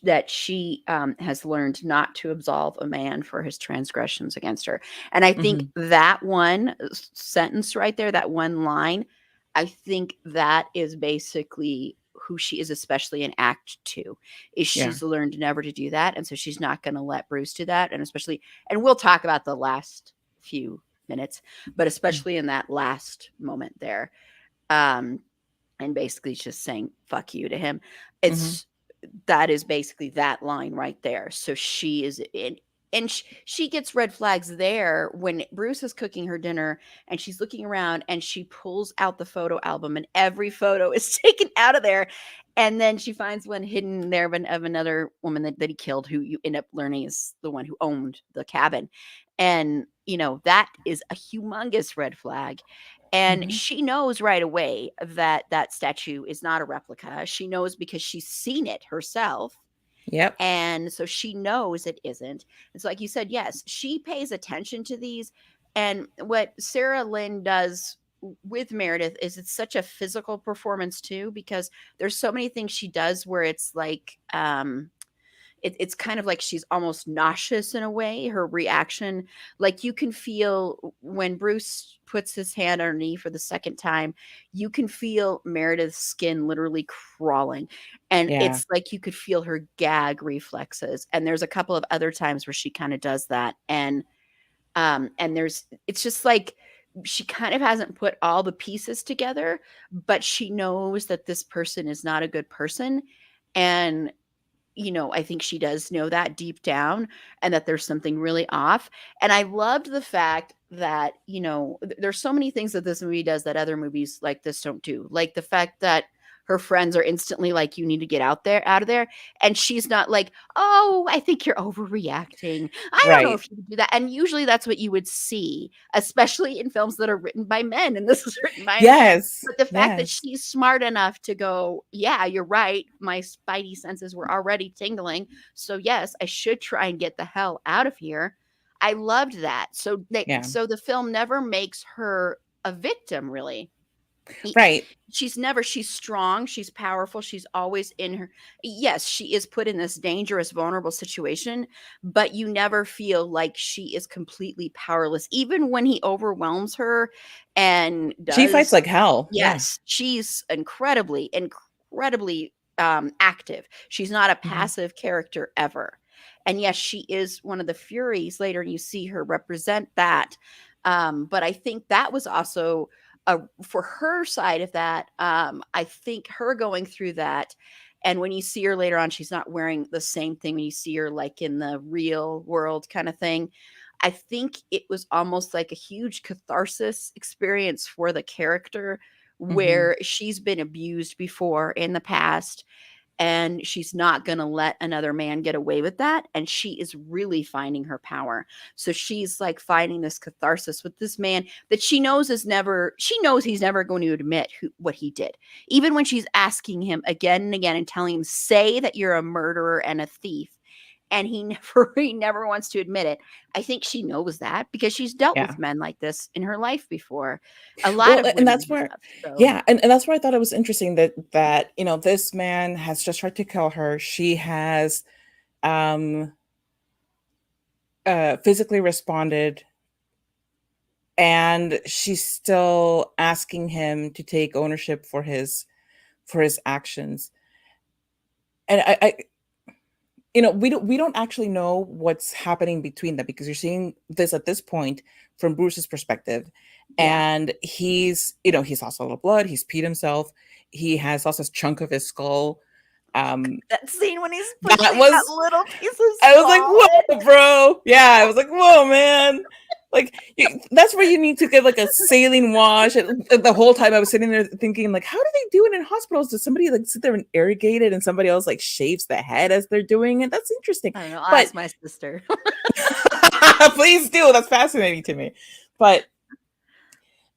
that she has learned not to absolve a man for his transgressions against her. And I think Mhm. that one sentence right there, that one line, I think that is basically who she is, especially in Act Two, is Yeah. she's learned never to do that, and so she's not going to let Bruce do that, and especially, and we'll talk about the last few minutes, but Mm. especially in that last moment there, um, and basically just saying "fuck you" to him. Mhm. It's that is basically that line right there. So she is in, and she gets red flags there when Bruce is cooking her dinner and she's looking around and she pulls out the photo album and every photo is taken out of there. And then she finds one hidden there of another woman that he killed, who you end up learning is the one who owned the cabin. And, that is a humongous red flag. And Mhm. she knows right away that that statue is not a replica. She knows because she's seen it herself. Yep. And so she knows it isn't. And so, like you said, yes, she pays attention to these. And what Sarah Lynn does with Meredith is it's such a physical performance too, because there's so many things she does where it's like, it's kind of like she's almost nauseous in a way, her reaction. Like you can feel when Bruce puts his hand on her knee for the second time, you can feel Meredith's skin literally crawling. And Yeah. it's like you could feel her gag reflexes. And there's a couple of other times where she kind of does that. And it's just like she kind of hasn't put all the pieces together, but she knows that this person is not a good person. And I think she does know that deep down, and that there's something really off. And I loved the fact that, there's so many things that this movie does that other movies like this don't do. Like the fact that her friends are instantly like, you need to get out of there. And she's not like, oh, I think you're overreacting. I don't know Right. if you would do that. And usually that's what you would see, especially in films that are written by men. And this is written by a man. Yes. But the fact that Yes. she's smart enough to go, yeah, you're right. My spidey senses were already tingling. So yes, I should try and get the hell out of here. I loved that. Yeah. So the film never makes her a victim, really. E- Right. she's strong, she's powerful, she's always in her, yes, she is put in this dangerous, vulnerable situation, but you never feel like she is completely powerless, even when he overwhelms her and She fights does. like hell. Yeah. Yes, she's incredibly active. She's not a Mhm. passive character ever. And yes, she is one of the Furies later, and you see her represent that. But I think that was also for her side of that. I think her going through that, and when you see her later on, she's not wearing the same thing when you see her like in the real world kind of thing. I think it was almost like a huge catharsis experience for the character Mm-hmm. where she's been abused before in the past, and she's not going to let another man get away with that, and she is really finding her power. So she's like finding this catharsis with this man that she knows he's never going to admit what he did, even when she's asking him again and again and telling him, say that you're a murderer and a thief, and he never wants to admit it. I think she knows that because she's dealt Yeah. with men like this in her life before. A lot Well, of and women that's where, have. So yeah, and that's where I thought it was interesting that this man has just tried to kill her. She has um physically responded, and she's still asking him to take ownership for his actions. And I we don't actually know what's happening between them, because you're seeing this at this point from Bruce's perspective, yeah, and he's lost a little blood, he's peed himself, he has lost a chunk of his skull. that scene when he's That pushing that was little piece of I was like, skull whoa, bro. Yeah, I was like, whoa, man. Like that's where you need to get like a saline wash. And the whole time I was sitting there thinking, like, how do they do it in hospitals? Does somebody like sit there and irrigate it, and somebody else like shaves the head as they're doing it? That's interesting. I don't know. I'll But ask my sister. please do. That's fascinating to me. But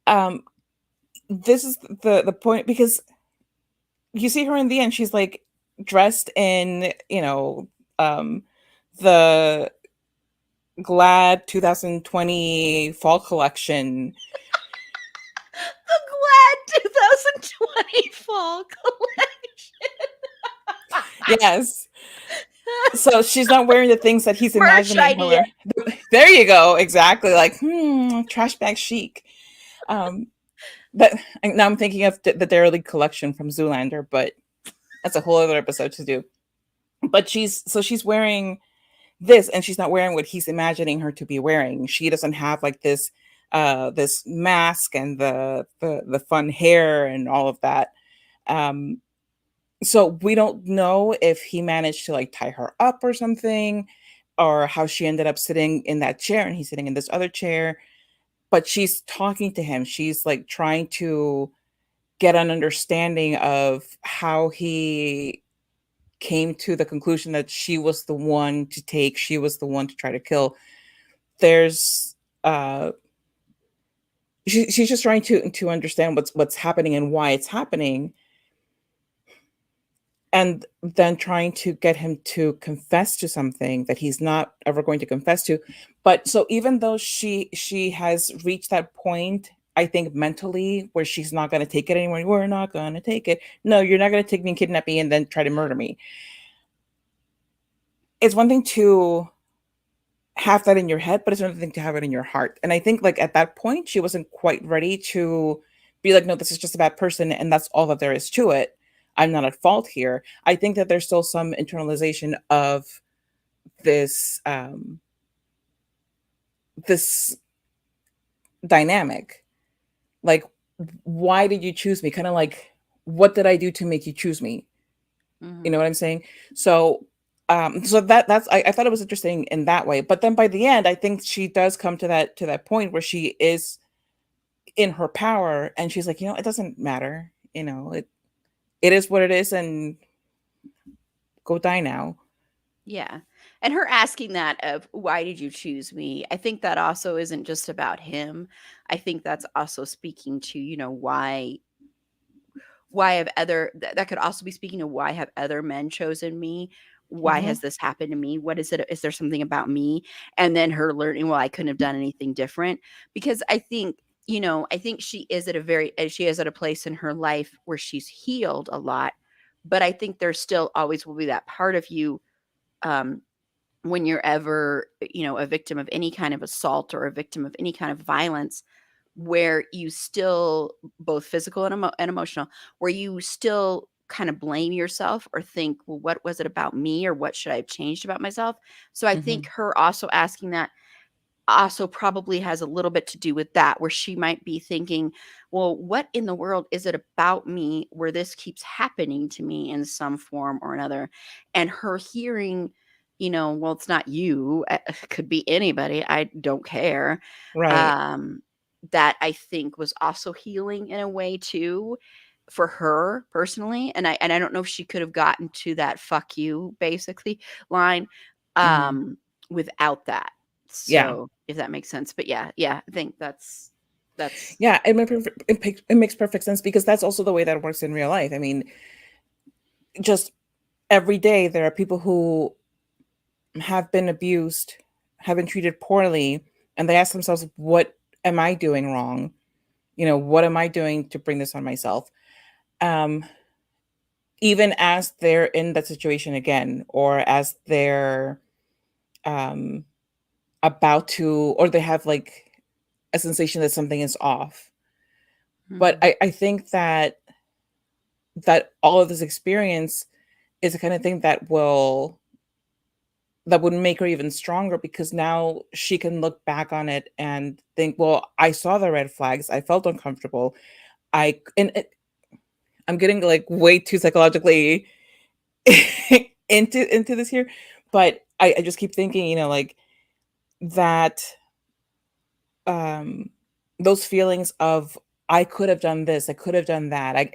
um, this is the point, because you see her in the end. She's like dressed in um the Glad 2020 fall collection. The Glad 2020 fall Yes. So she's not wearing the things that he's merch imagining her idea. wear. There you go. Exactly. Like, trash bag chic. Um, but now I'm thinking of the Derelict collection from Zoolander, but that's a whole other episode to do. But she's wearing this, and she's not wearing what he's imagining her to be wearing. She doesn't have like this mask and the fun hair and all of that. Um, so we don't know if he managed to like tie her up or something, or how she ended up sitting in that chair and he's sitting in this other chair. But she's talking to him. She's like trying to get an understanding of how he came to the conclusion that she was the one to take, she was the one to try to kill. There's she's just trying to understand what's happening and why it's happening, and then trying to get him to confess to something that he's not ever going to confess to. But so even though she has reached that point, I think mentally, where she's not going to take it anymore. We're not going to take it. No, you're not going to take me and kidnap me and then try to murder me. It's one thing to have that in your head, but it's another thing to have it in your heart. And I think like at that point, she wasn't quite ready to be like, no, this is just a bad person, and that's all that there is to it. I'm not at fault here. I think that there's still some internalization of this this dynamic. Like, why did you choose me? Kind of like, what did I do to make you choose me? You know Mm-hmm. what I'm saying? So so that's I thought it was interesting in that way. But then by the end, I think she does come to that point where she is in her power, and she's like, it doesn't matter. It is what it is, and go die now. Yeah. And her asking that of why did you choose me? I think that also isn't just about him. I think that's also speaking to, why have that could also be speaking to why have other men chosen me? Why Hmm. has this happened to me? What is it? Is there something about me? And then her learning, well, I couldn't have done anything different, because I think she is at a place in her life where she's healed a lot, but I think there still always will be that part of you, um, when you're ever, a victim of any kind of assault or a victim of any kind of violence, where you still, both physical and emotional, where you still kind of blame yourself or think, well, what was it about me, or what should I have changed about myself? So I think Hmm. her also asking that also probably has a little bit to do with that, where she might be thinking, well, what in the world is it about me where this keeps happening to me in some form or another? And her hearing, well, it's not you, it could be anybody, I don't care. Right. um that I think was also healing in a way too for her personally. And I don't know if she could have gotten to that "fuck you" basically line Mhm. without that. Yeah. So if that makes sense. But yeah, I think that's Yeah, it makes perfect sense because that's also the way that it works in real life. I mean, just every day there are people who have been abused, have been treated poorly, and they ask themselves, what am I doing wrong? What am I doing to bring this on myself? Um, Even as they're in that situation again, or as they're um, about to, or they have like a sensation that something is off. But Mhm. I think that all of this experience is the kind of thing that would make her even stronger because now she can look back on it and think, well, I saw the red flags. I felt uncomfortable. I'm getting like way too psychologically into this here, but I just keep thinking, like that um those feelings of I could have done this, I could have done that.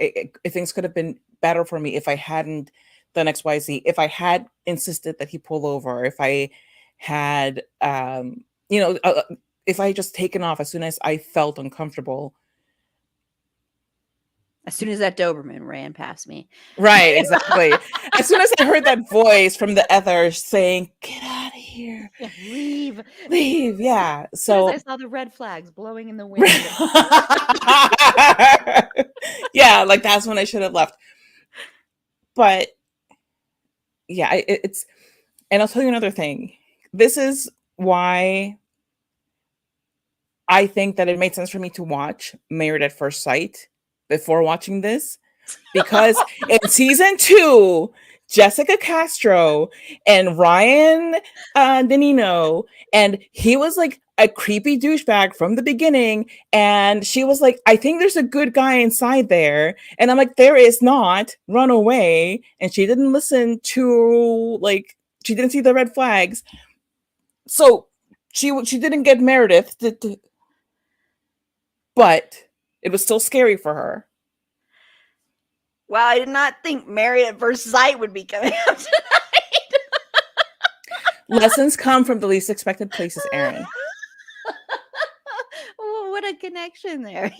Things could have been better for me if I hadn't done XYZ, if I had insisted that he pull over, if I had if I had just taken off as soon as I felt uncomfortable. As soon as that Doberman ran past me. Right, exactly. As soon as I heard that voice from the ether saying, "Get out of here. Yeah, leave. As Leave." Yeah. soon as I So saw the red flags blowing in the wind. yeah, like that's when I should have left. But yeah, it's and I'll tell you another thing. This is why I think that it made sense for me to watch Married at First Sight before watching this because in season 2, Jessica Castro and Ryan Danino, and he was like a creepy douchebag from the beginning, and she was like, I think there's a good guy inside there, and I'm like, there is not, run away. And she didn't listen to, like, she didn't see the red flags, so she didn't get Meredith but it was still scary for her. Wow, I did not think Married at First Sight would be coming up tonight. Lessons come from the least expected places, Aaron. Oh, what a connection there.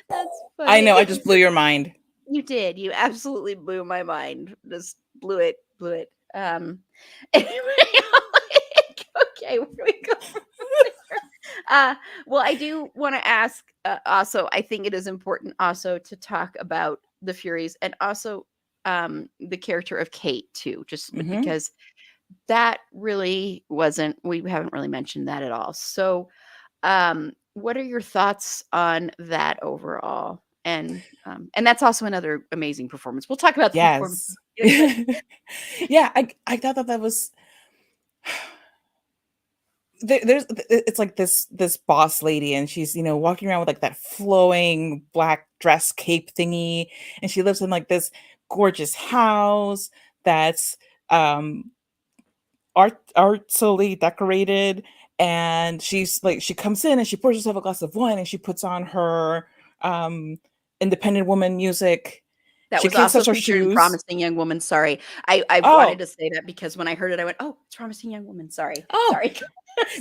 That's I funny. know, I just blew your mind. You did. You absolutely blew my mind. Just blew it. Blew it. Anyway, okay, where do we go from there? Well, I do want to ask. Also, I think it is important also to talk about the Furies and also the character of Kate too. Just Mm-hmm. because that really wasn't. We haven't really mentioned that at all. So, what are your thoughts on that overall? And that's also another amazing performance. We'll talk about the performance. Yes. Yeah, I thought that was there's it's like this boss lady, and she's walking around with like that flowing black dress cape thingy, and she lives in like this gorgeous house that's um artfully decorated, and she's like, she comes in and she pours herself a glass of wine and she puts on her um independent woman music. That She was can't also touch her featured in shoes. Promising Young Woman. Sorry, I wanted Oh, to say that because when I heard it, I went, "Oh, it's Promising Young Woman." Sorry, oh, sorry.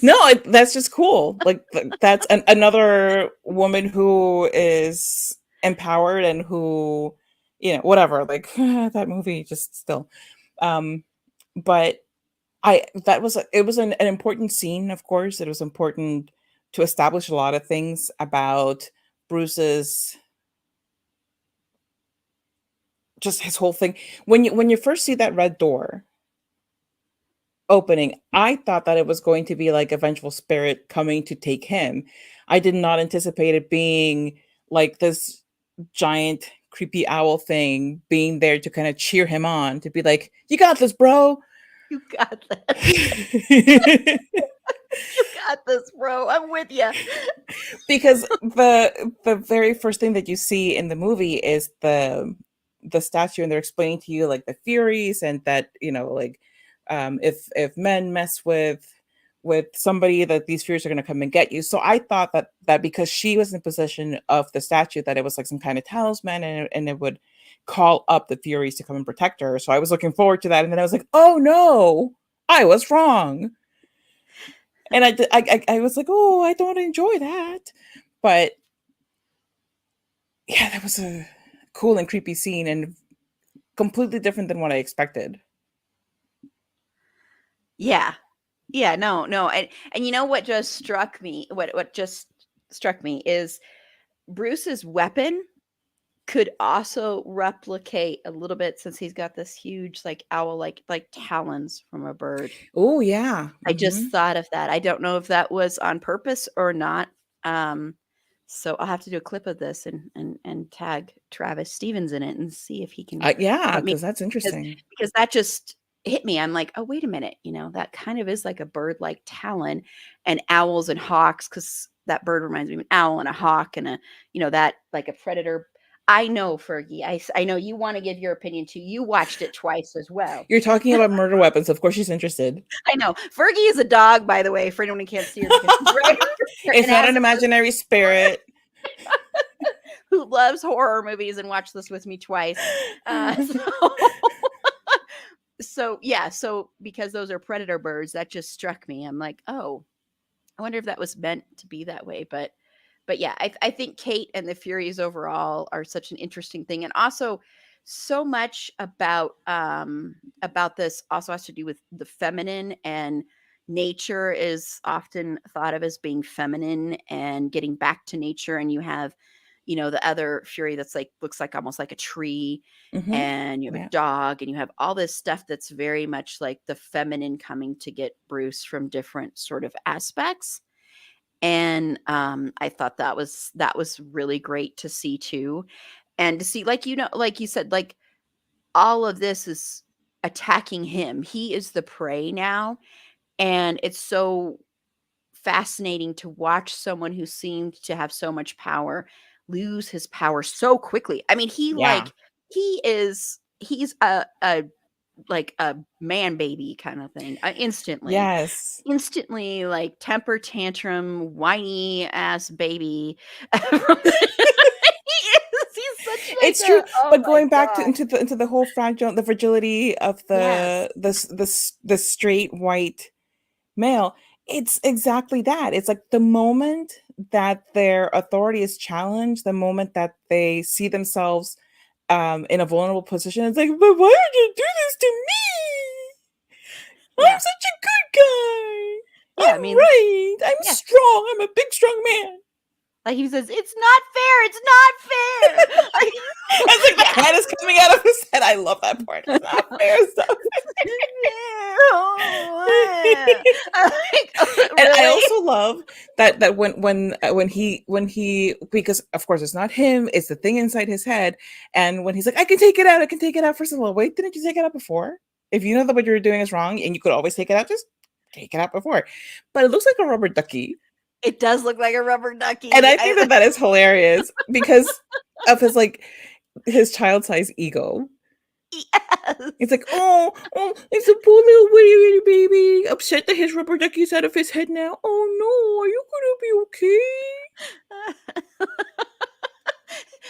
no, that's just cool. Like that's another woman who is empowered and who, whatever, like that movie just still. um but I that was it was an important scene, of course. It was important to establish a lot of things about Bruce's, just his whole thing. When you first see that red door opening, I thought that it was going to be like a vengeful spirit coming to take him. I did not anticipate it being like this giant creepy owl thing being there to kind of cheer him on, to be like, "You got this, bro." You got this. You got this, bro. I'm with you. Because the very first thing that you see in the movie is the statue, and they're explaining to you like the Furies, and that, like, if men mess with somebody that these Furies are going to come and get you. So I thought that because she was in possession of the statue, that it was like some kind of talisman, and it would call up the Furies to come and protect her. So I was looking forward to that, and then I was like, oh no, I was wrong. And I was like, oh, I don't enjoy that. But yeah, that was a cool and creepy scene, and completely different than what I expected. Yeah. Yeah, no, no. And you know what just struck me? What just struck me is Bruce's weapon could also replicate a little bit, since he's got this huge like owl like talons from a bird. Oh yeah. I just thought of that. I don't know if that was on purpose or not. So I'll have to do a clip of this and tag Travis Stevens in it and see if he can Yeah, help me, because that's interesting. because that just hit me. I'm like, oh, wait a minute, that kind of is like a bird-like talon, and owls and hawks, because that bird reminds me of an owl and a hawk and that like a predator. I know, Fergie. I know you want to give your opinion too. You watched it twice as well. You're talking about murder weapons. Of course, she's interested. I know. Fergie is a dog, by the way, for anyone who can't see her. It's not an imaginary spirit. Who loves horror movies and watched this with me twice. So because those are predator birds, that just struck me. I'm like, oh, I wonder if that was meant to be that way. But yeah, I think Kate and the Furies overall are such an interesting thing. And also so much about this also has to do with the feminine, and nature is often thought of as being feminine and getting back to nature. And you have, the other Fury that's like, looks like almost like a tree, and you have a dog, and you have all this stuff that's very much like the feminine coming to get Bruce from different sort of aspects. And I thought that was really great to see too. And to see, like, like you said, like all of this is attacking him. He is the prey now. And it's so fascinating to watch someone who seemed to have so much power lose his power so quickly. I mean, he's a like a man baby kind of thing, instantly. Yes. Instantly, like temper tantrum, whiny ass baby. He's such like It's true. oh But going my back God. into the whole the fragility of Yes. the straight white male, it's exactly that. It's like the moment that their authority is challenged, the moment that they see themselves in a vulnerable position, it's like, but why did you do this to me? Yeah. I'm such a good guy. Yeah, I'm right. I'm strong. I'm a big, strong man. Like he says, it's not fair. It's not fair. It's like the head is coming out of his head. I love that part. It's not fair stuff. And I also love that when he, because of course it's not him, it's the thing inside his head. And when he's like, I can take it out. First of all, wait, didn't you take it out before? If you know that what you're doing is wrong and you could always take it out, just take it out before. But it looks like a rubber ducky. It does look like a rubber ducky. And I think that is hilarious because of his child-sized ego. Yes. It's like, oh, it's a poor little witty baby, upset that his rubber ducky's out of his head now. Oh no, are you gonna be okay?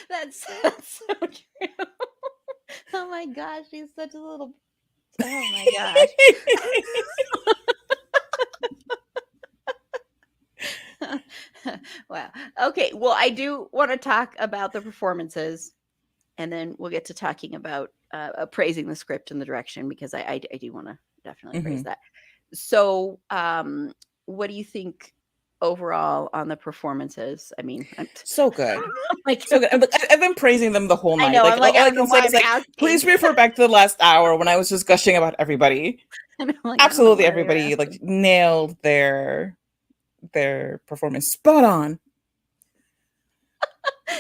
That's so true. Oh my gosh, he's such a little. Oh my gosh. Wow. Okay. Well, I do want to talk about the performances, and then we'll get to talking about praising the script and the direction, because I do want to definitely praise that. So, what do you think overall on the performances? I mean, so good. So good. I've been praising them the whole night. I know. Like, I'm like, all I can say is like, please refer back to the last hour when I was just gushing about everybody. Like, absolutely everybody like nailed their performance. Spot on.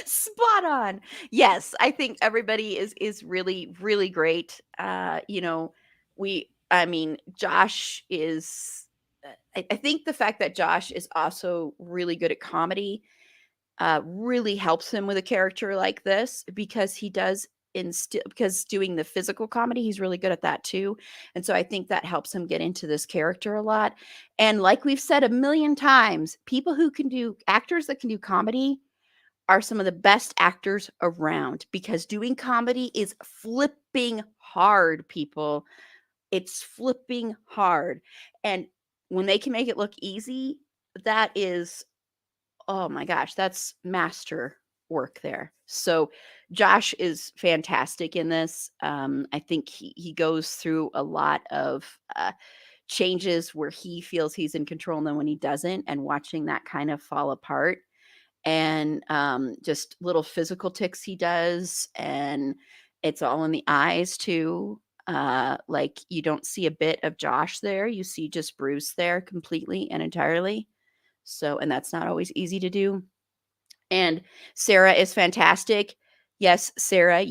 Spot on. Yes, I think everybody is really, really great. Josh is, I think the fact that Josh is also really good at comedy really helps him with a character like this, because he does because doing the physical comedy, he's really good at that too. And so I think that helps him get into this character a lot. And like we've said a million times, actors that can do comedy are some of the best actors around, because doing comedy is flipping hard, people. It's flipping hard. And when they can make it look easy, that is, oh my gosh, that's master work there. So Josh is fantastic in this. I think he goes through a lot of changes where he feels he's in control and then when he doesn't, and watching that kind of fall apart, and just little physical ticks he does, and it's all in the eyes too. Like, you don't see a bit of Josh there, you see just Bruce there completely and entirely. So, and that's not always easy to do. And Sarah is fantastic. Yes, Sarah,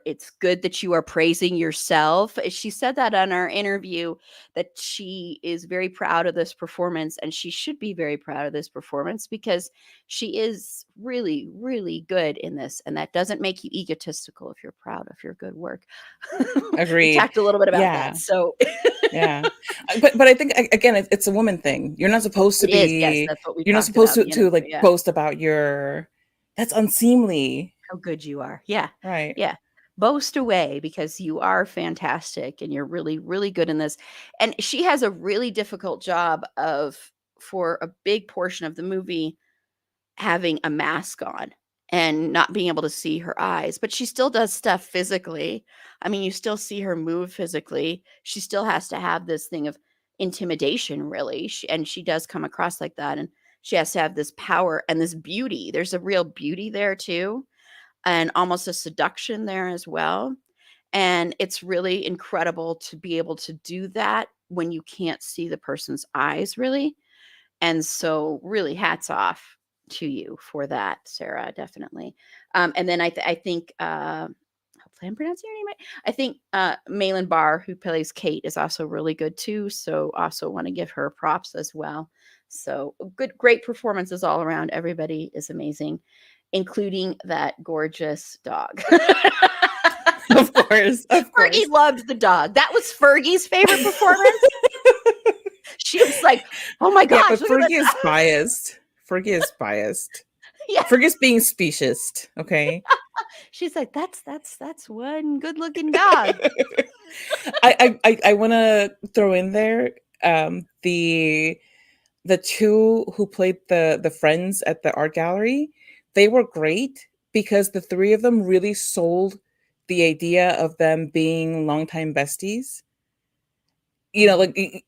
it's good that you are praising yourself. She said that on our interview, that she is very proud of this performance, and she should be very proud of this performance because she is really, really good in this. And that doesn't make you egotistical if you're proud of your good work. We Agreed. talked a little bit about that. Yeah. So Yeah. But I think again, it's a woman thing. You're not supposed to it is. Yes, be. that's what we You're not talked supposed about in the to interview. like Yeah. boast about your. That's unseemly. How good you are. Yeah. Right. Yeah. Boast away, because you are fantastic and you're really, really good in this. And she has a really difficult job for a big portion of the movie, having a mask on and not being able to see her eyes, but she still does stuff physically. I mean, you still see her move physically. She still has to have this thing of intimidation, really. And she does come across like that. And she has to have this power and this beauty. There's a real beauty there too, and almost a seduction there as well. And it's really incredible to be able to do that when you can't see the person's eyes, really. And so, really, hats off to you for that, Sarah, definitely. And then I think, hopefully I'm pronouncing your name right. I think Malin Barr, who plays Kate, is also really good too. So, also want to give her props as well. So, great performances all around. Everybody is amazing, including that gorgeous dog. Of course. Of course. Fergie loved the dog. That was Fergie's favorite performance. She was like, "Oh my Yeah, gosh, but look at Fergie is that!" biased. Fergie is biased. Yeah, Fergie's being specious. Okay. she's like, "That's one good-looking dog." I want to throw in there the two who played the friends at the art gallery. They were great because the three of them really sold the idea of them being longtime besties. You know, like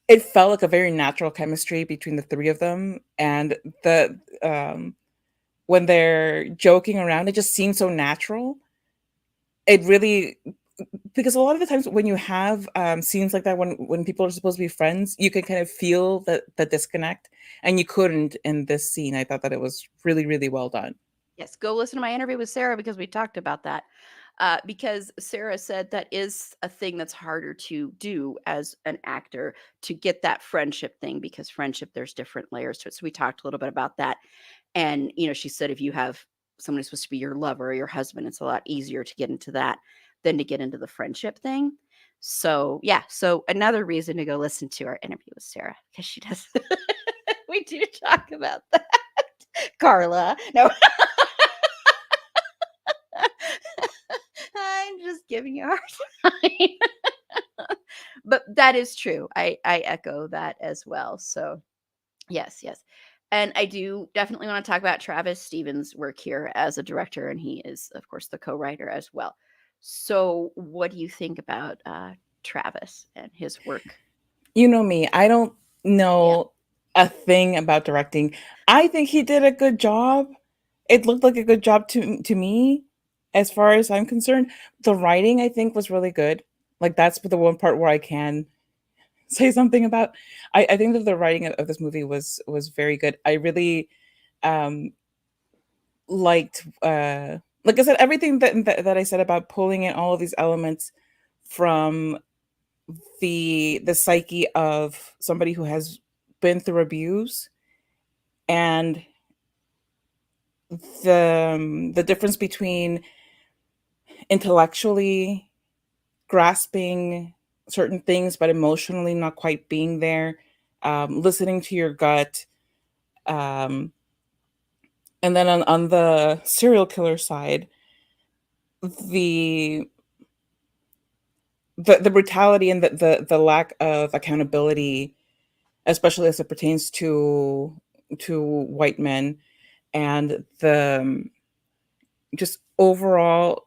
it felt like a very natural chemistry between the three of them, and the when they're joking around, it just seems so natural. It really, because a lot of the times when you have scenes like that, when people are supposed to be friends, you can kind of feel the disconnect, and you couldn't in this scene. I thought that it was really, really well done. Yes, go listen to my interview with Sarah, because we talked about that. Because Sarah said that is a thing that's harder to do as an actor, to get that friendship thing, because friendship, there's different layers to it. So we talked a little bit about that. And, she said if you have someone who's supposed to be your lover or your husband, it's a lot easier to get into that than to get into the friendship thing. So, yeah. So, another reason to go listen to our interview with Sarah, because she does. We do talk about that. Carla. No. I'm just giving you a hard time. But that is true. I echo that as well. So, yes, yes. And I do definitely want to talk about Travis Stevens' work here as a director, and he is, of course, the co-writer as well. So, what do you think about Travis and his work? You know me, I don't Yeah. know a thing about directing. I think he did a good job. It looked like a good job to me, as far as I'm concerned. The writing, I think, was really good. Like, that's the one part where I can say something about. I think that the writing of this movie was very good. I really um liked like I said, everything that I said about pulling in all of these elements from the psyche of somebody who has been through abuse, and the difference between intellectually grasping certain things, but emotionally not quite being there, listening to your gut. Um, and then on the serial killer side, the the brutality and the lack of accountability, especially as it pertains to white men, and the just overall,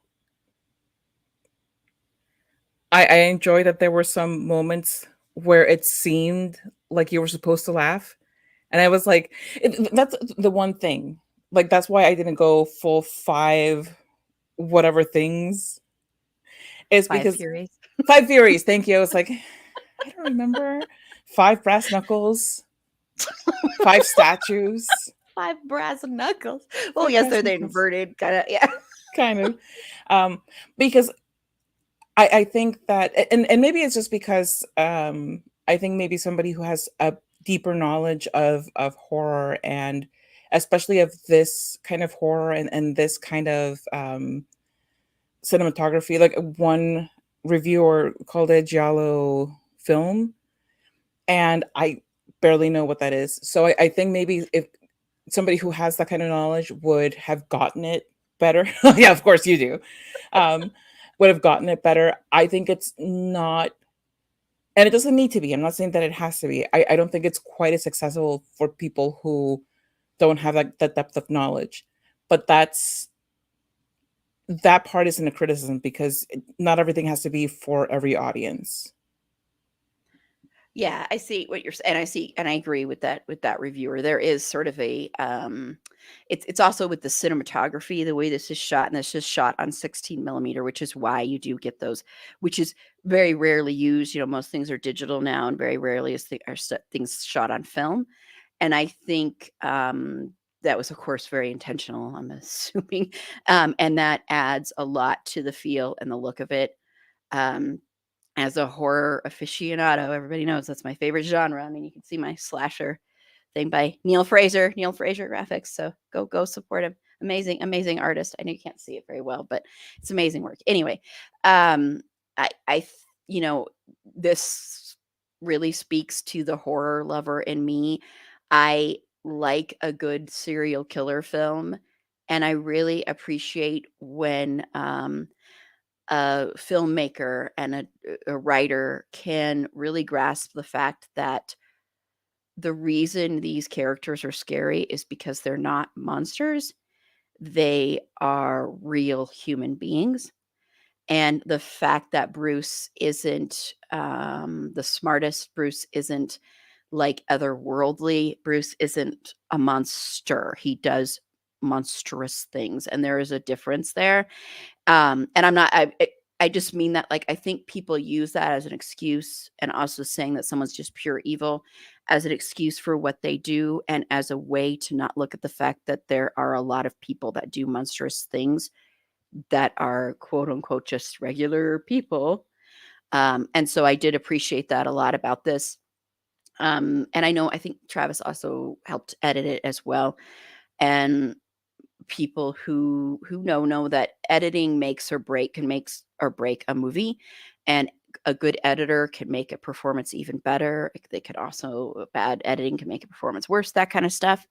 I enjoy that there were some moments where it seemed like you were supposed to laugh, and I was like, that's the one thing. Like that's why I didn't go full five whatever things. Is Five because Furies. five theories. Thank you. I was like, I don't remember five brass knuckles, five statues, Five brass knuckles. Oh, five yes, brass they're the knuckles, inverted kind of, yeah. kind of. Because I think that, and maybe it's just because I think maybe somebody who has a deeper knowledge of horror, and especially of this kind of horror, and this kind of cinematography. Like one reviewer called it giallo film, and I barely know what that is. So I think maybe if somebody who has that kind of knowledge would have gotten it better. Yeah, of course you do. Um, would have gotten it better. I think it's not, and it doesn't need to be. I'm not saying that it has to be. I don't think it's quite as accessible for people who don't have that depth of knowledge. But that part isn't a criticism, because not everything has to be for every audience. Yeah, I see what you're saying. And I agree with that reviewer. There is sort of a it's also with the cinematography, the way this is shot, and this is shot on 16 millimeter, which is why you do get those, which is very rarely used. You know, most things are digital now, and very rarely are things shot on film. And I think that was, of course, very intentional, I'm assuming. And that adds a lot to the feel and the look of it. Um, as a horror aficionado, everybody knows that's my favorite genre. I mean, you can see my slasher thing by Neil Fraser Graphics. So go support him. Amazing artist. I know you can't see it very well, but it's amazing work. Anyway, I you know, this really speaks to the horror lover in me. I like a good serial killer film, and I really appreciate when a filmmaker and a writer can really grasp the fact that the reason these characters are scary is because they're not monsters. They are real human beings. And the fact that Bruce isn't the smartest, Bruce isn't like otherworldly, Bruce isn't a monster. He does monstrous things, and there is a difference there. And I'm not, I just mean that, like, I think people use that as an excuse, and also saying that someone's just pure evil as an excuse for what they do, and as a way to not look at the fact that there are a lot of people that do monstrous things that are quote unquote just regular people. And so I did appreciate that a lot about this. And I think Travis also helped edit it as well. And people who know that editing makes or break a movie, and a good editor can make a performance even better. They could also, bad editing can make a performance worse, that kind of stuff.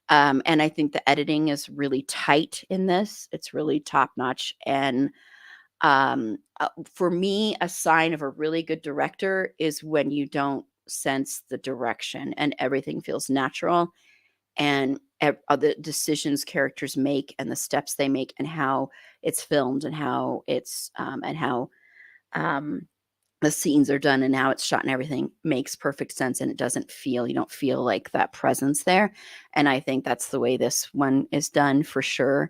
And I think the editing is really tight in this. It's really top notch. And for me, a sign of a really good director is when you don't sense the direction and everything feels natural, and the decisions characters make and the steps they make and how it's filmed and how um, the scenes are done and how it's shot and everything makes perfect sense, and you don't feel like that presence there. And I think that's the way this one is done for sure.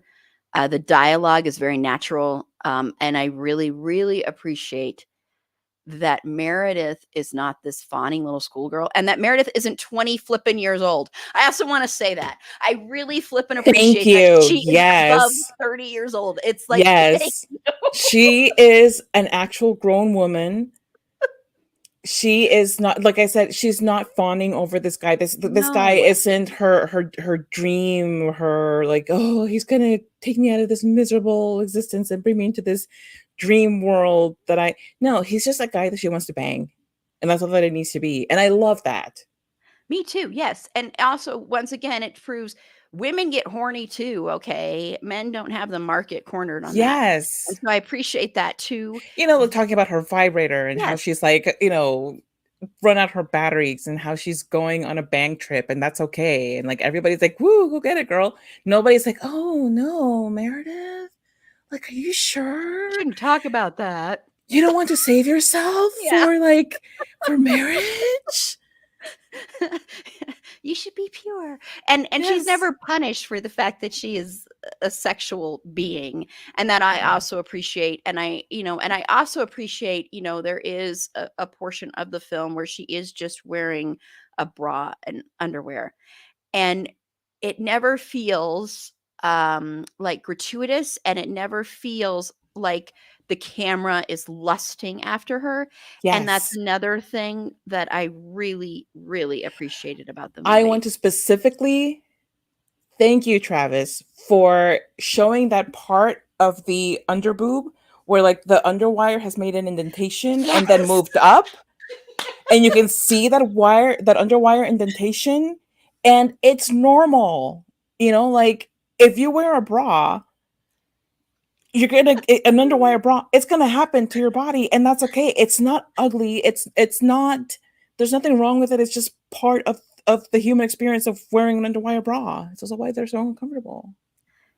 The dialogue is very natural, and I really appreciate that Meredith is not this fawning little schoolgirl, and that Meredith isn't 20 flippin' years old. I also want to say that. I really flippin' Thank appreciate that you. she is above Yes. 30 years old. It's like, thank Yes. She is an actual grown woman. she is not, like I said, she's not fawning over this guy. This guy No. isn't her dream, her like, oh, he's gonna take me out of this miserable existence and bring me into this dream world that I no, he's just a guy that she wants to bang. And that's all that it needs to be. And I love that. Me too, yes, and also, once again, it proves women get horny too, okay? Men don't have the market cornered on that, and Yes. so I appreciate that too. Like talking about her vibrator and how Yes, she's like, run out her batteries and how she's going on a bang trip and that's okay. And like everybody's like, woo, go get it, girl. Nobody's like, oh no, Meredith. Like, are you sure? shouldn't talk about that. You don't want to save yourself Yeah. for marriage? You should be pure, and she's Yes. never punished for the fact that she is a sexual being, and that I also appreciate, and I also appreciate, there is a portion of the film where she is just wearing a bra and underwear, and it never feels like gratuitous, and it never feels like the camera is lusting after her, and that's Yes. another thing that I really really appreciated about the I want movie. to specifically thank you, Travis, for showing that part of the underboob where like the underwire has made an indentation and then Yes. moved up. And you can see that underwire indentation, and it's normal. Like if you wear a bra, you're gonna an underwire bra, it's gonna happen to your body, and that's okay. It's not ugly. It's not. There's nothing wrong with it. It's just part of the human experience of wearing an underwire bra. It's also why they're so uncomfortable.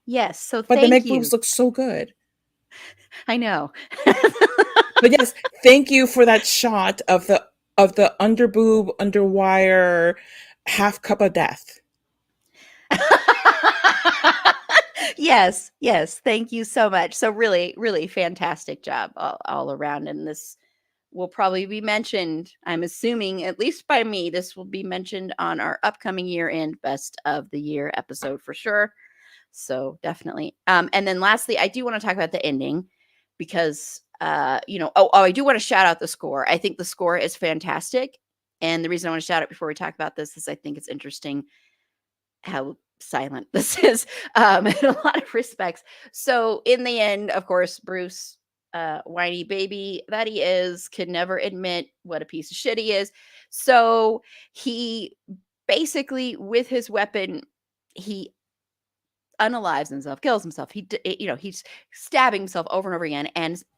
Yes, so But they thank make you. boobs look so good. I know. But yes, thank you for that shot of the underboob underwire half cup of death. Yes, yes, thank you so much. So really, really fantastic job all around, and this will probably be mentioned, I'm assuming, at least by me, this will be mentioned on our upcoming year-end best of the year episode for sure. So definitely. And then lastly, I do want to talk about the ending because I do want to shout out the score. I think the score is fantastic. And the reason I want to shout it before we talk about this is I think it's interesting how silent this is in a lot of respects. So in the end, of course, Bruce, whiny baby that he is, can never admit what a piece of shit he is. So he basically, with his weapon, he unalives himself, kills himself. He's stabbing himself over and over again.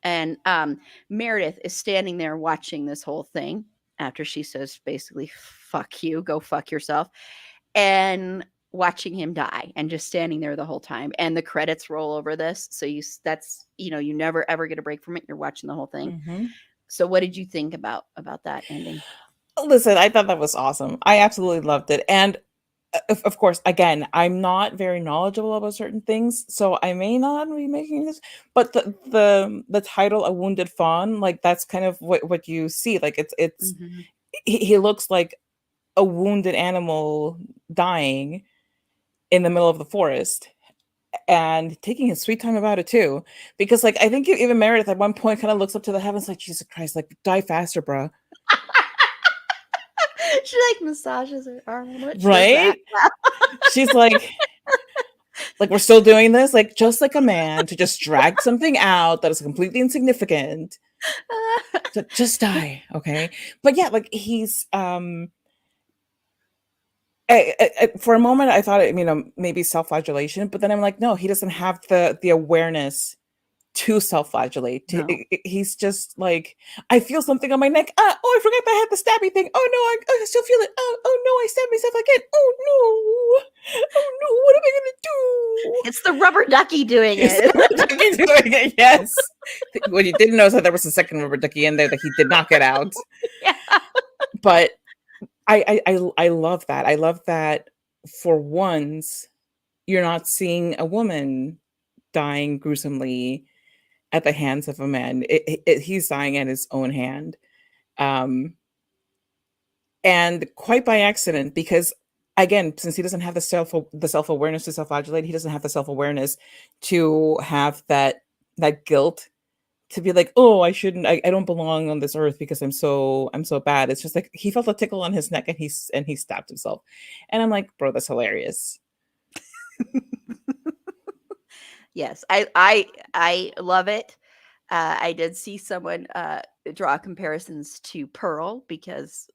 And Meredith is standing there watching this whole thing after she says basically, "Fuck you, go fuck yourself," and watching him die and just standing there the whole time. And the credits roll over this, so you never ever get a break from it. You're watching the whole thing. Mm-hmm. So, what did you think about that ending? Listen, I thought that was awesome. I absolutely loved it. And of course, again, I'm not very knowledgeable about certain things, so I may not be making this. But the title, "A Wounded Fawn," like that's kind of what you see. Like it's Mhm. he looks like a wounded animal dying in the middle of the forest and taking his sweet time about it too. Because like I think even Meredith at one point kind of looks up to the heavens like, Jesus Christ, like die faster, bro. She like massages her arm. What she does that? Right? She's like we're still doing this, like just like a man to just drag something out that is completely insignificant. Just die, okay? But yeah, like he's for a moment I thought it, maybe self-flagellation, but then I'm like, no, he doesn't have the awareness to self-flagellate. No. He's just like, I feel something on my neck. Oh, I forgot that I had the stabby thing. Oh no, I still feel it. Oh no, I stabbed myself again. Oh no, oh no, what am I gonna do? It's the rubber ducky doing He's it. doing it. Yes. What you didn't know is that there was a second rubber ducky in there that he did not get out. Yeah. But I love that. I love that for once you're not seeing a woman dying gruesomely at the hands of a man. He's dying at his own hand. Um, and quite by accident, because again, since he doesn't have the self-awareness to self-flagellate, he doesn't have the self-awareness to have that guilt to be like, oh, I shouldn't, I don't belong on this earth because I'm so bad. It's just like he felt a tickle on his neck and he stabbed himself. And I'm like, bro, that's hilarious. Yes, I love it. I did see someone draw comparisons to Pearl because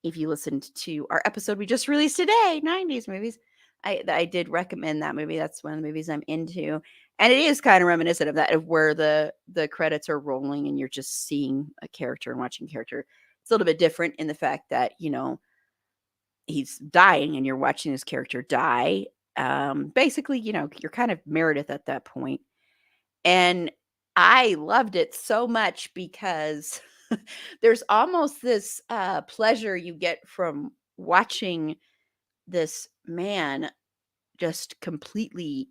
if you listened to our episode we just released today, 90s movies, I did recommend that movie. That's one of the movies I'm into. And it is kind of reminiscent of that, of where the credits are rolling and you're just seeing a character and watching a character. It's a little bit different in the fact that, you know, he's dying and you're watching this character die. Basically, you know, you're kind of Meredith at that point. And I loved it so much because there's almost this pleasure you get from watching this man just completely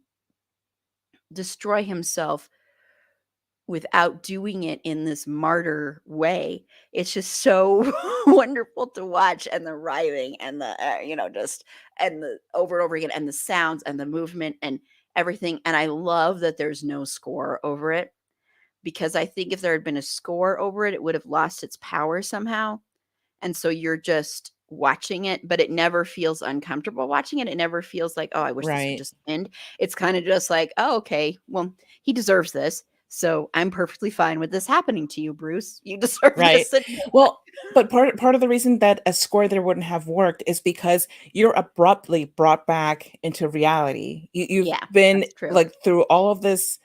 destroy himself without doing it in this martyr way. It's just so wonderful to watch, and the writhing and the you know, just, and the over and over again, and the sounds and the movement and everything. And I love that there's no score over it, because I think if there had been a score over it, it would have lost its power somehow. And so you're just watching it, but it never feels uncomfortable watching it. It never feels like, oh, I wish this would Right. just end. It's kind of just like, oh, okay, well, he deserves this. So I'm perfectly fine with this happening to you, Bruce. You deserve Right. this. And Well, but part of the reason that a score there wouldn't have worked is because you're abruptly brought back into reality. You've yeah, been that's true. like through all of this,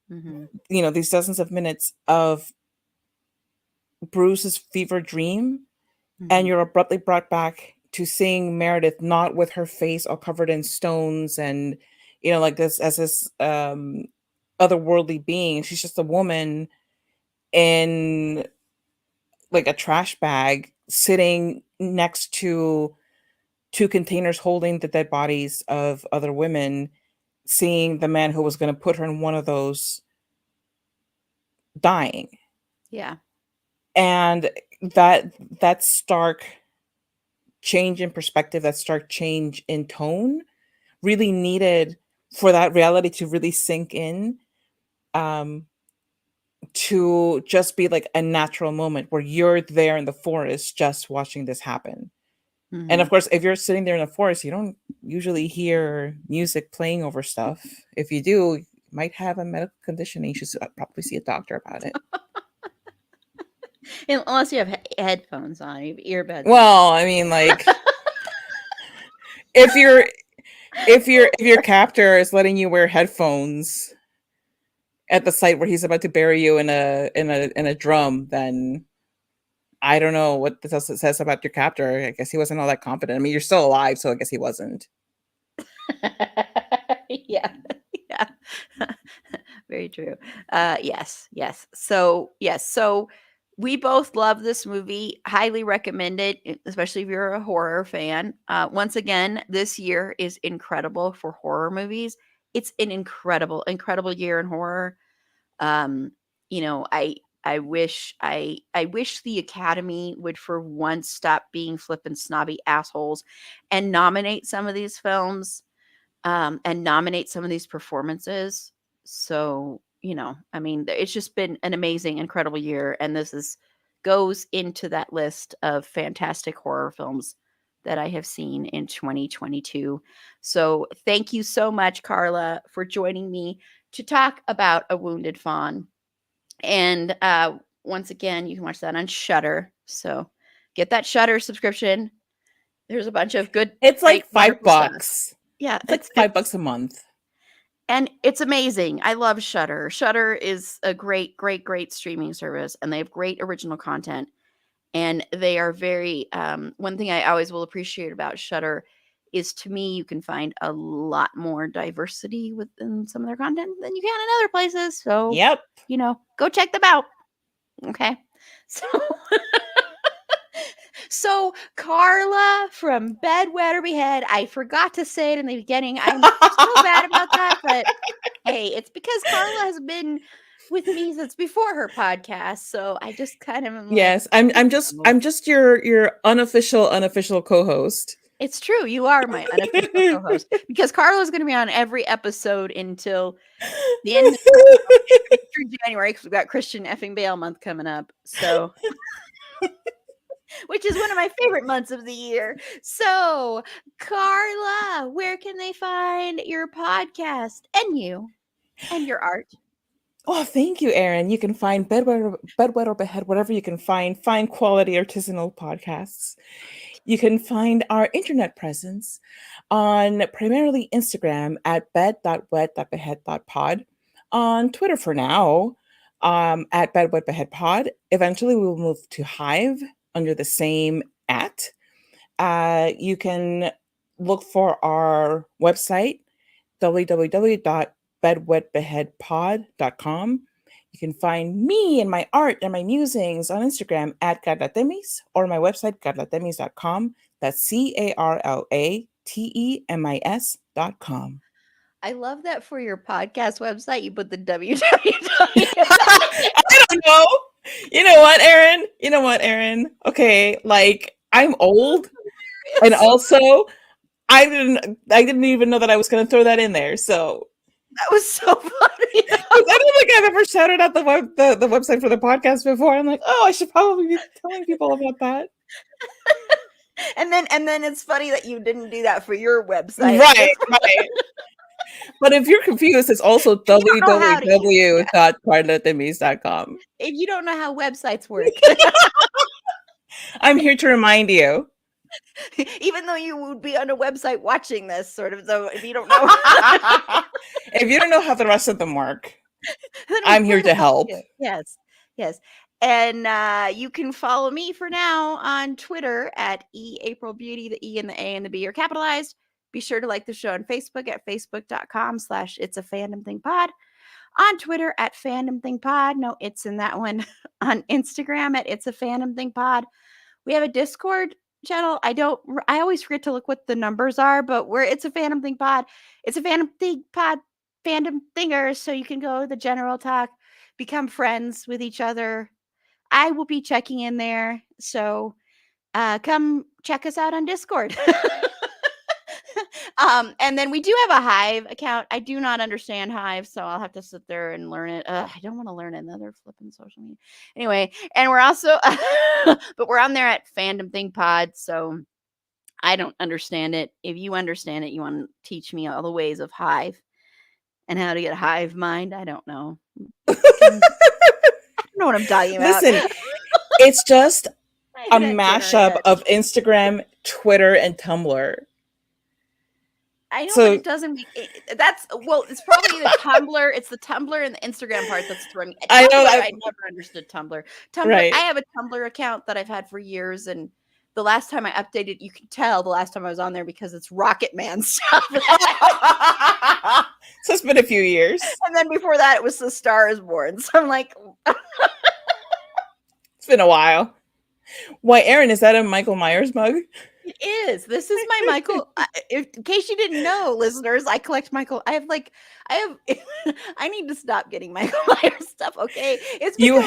Hmm. you know, these dozens of minutes of Bruce's fever dream, and Hmm. you're abruptly brought back to seeing Meredith not with her face all covered in stones and, you know, like this as this otherworldly being. She's just a woman in like a trash bag sitting next to two containers holding the dead bodies of other women, seeing the man who was going to put her in one of those dying. Yeah. And that stark change in perspective, that stark change in tone really needed for that reality to really sink in, um to just be like a natural moment where you're there in the forest just watching this happen. And Hmm. of course, if you're sitting there in the forest, you don't usually hear music playing over stuff. If you do, you might have a medical condition and you should probably see a doctor about it. Unless you have headphones on, you have earbuds. Well, I mean, like if your if your captor is letting you wear headphones at the site where he's about to bury you in a drum, then I don't know what this says about your captor. I guess he wasn't all that confident. I mean, you're still alive, so I guess he wasn't. Yeah. Yeah. Very true. Yes, yes. So, yes. So we both love this movie. Highly recommend it, especially if you're a horror fan. Once again, this year is incredible for horror movies. It's an incredible, incredible year in horror. Um, you know, I wish the Academy would for once stop being flippin' snobby assholes and nominate some of these films, and nominate some of these performances. So, you know, I mean, it's just been an amazing, incredible year. And this is goes into that list of fantastic horror films that I have seen in 2022. So thank you so much, Carla, for joining me to talk about A Wounded Fawn. And once again, you can watch that on Shudder. So get that Shudder subscription. There's a bunch of good, It's great, like five wonderful stuff. bucks. Yeah, It's like $5 a month. and it's amazing. I love Shudder. Shudder is a great, great, great streaming service, and they have great original content. And they are very one thing I always will appreciate about Shudder is, to me, you can find a lot more diversity within some of their content than you can in other places. So, Yep. you know, go check them out. Okay. So So, Carla from Bedwetter Behead, I forgot to say it in the beginning. I'm so bad about that, but hey, it's because Carla has been with me since before her podcast, so I just kind of am like, Yes, I'm just your unofficial co-host. It's true. You are my unofficial co-host because Carla's going to be on every episode until the end of through January because we've got Christian effing Bale month coming up. So, which is one of my favorite months of the year. So, Carla, where can they find your podcast and you and your art? Oh, thank you, Erin. You can find Bedwetter Behead, whatever you can find quality artisanal podcasts. You can find our internet presence on primarily Instagram at bed.wet.behead.pod, on Twitter for now, at bedwetbeheadpod. Eventually, we will move to Hive under the same at. You can look for our website, www.bedwetbeheadpod.com. You can find me and my art and my musings on Instagram at Carlatemis or my website, carlatemis.com. That's CARLATEMIS.com. I love that for your podcast website, you put the www. I don't know. You know what, Erin? Okay, like I'm old, and also I didn't even know that I was going to throw that in there. So that was so funny. I don't think I've ever shouted out the website for the podcast before. I'm like, oh, I should probably be telling people about that. And then it's funny that you didn't do that for your website. Right. But if you're confused, it's also www.carlatemis.com. If you don't know how websites work. I'm here to remind you. Even though you would be on a website watching this, sort of, so if you don't know. If you don't know how the rest of them work, I'm here to help. Yes. And you can follow me for now on Twitter at eAprilBeauty. The E and the A and the B are capitalized. Be sure to like the show on Facebook at facebook.com/itsafandom-thing-pod. On Twitter at fandom-thing-pod. No, it's in that one. On Instagram at it's a fandom-thing-pod. We have a Discord channel. I always forget to look what the numbers are, but it's a fandom thing pod. It's a fandom thing pod, fandom thingers. So you can go the general talk, become friends with each other. I will be checking in there. So come check us out on Discord. And then we do have a Hive account. I do not understand Hive, so I'll have to sit there and learn it. I don't want to learn another flipping social media. Anyway, and we're also, but we're on there at Fandom Thing Pod, so I don't understand it. If you understand it, you want to teach me all the ways of Hive and how to get a Hive mind. I don't know. I don't know what I'm talking about. Listen, it's just a mashup of Instagram, Twitter, and Tumblr. I know, but it doesn't make it. It's probably the Tumblr. It's the Tumblr and the Instagram part that's throwing me. I know. I never understood Tumblr. Right. I have a Tumblr account that I've had for years, and the last time I updated, you can tell the last time I was on there because it's Rocket Man stuff. So it's been a few years. And then before that, it was The Star Is Born. So I'm like, it's been a while. Why, Erin, is that a Michael Myers mug? It is. This is my Michael. In case you didn't know, listeners, I collect Michael. I need to stop getting Michael Myers stuff. Okay, it's you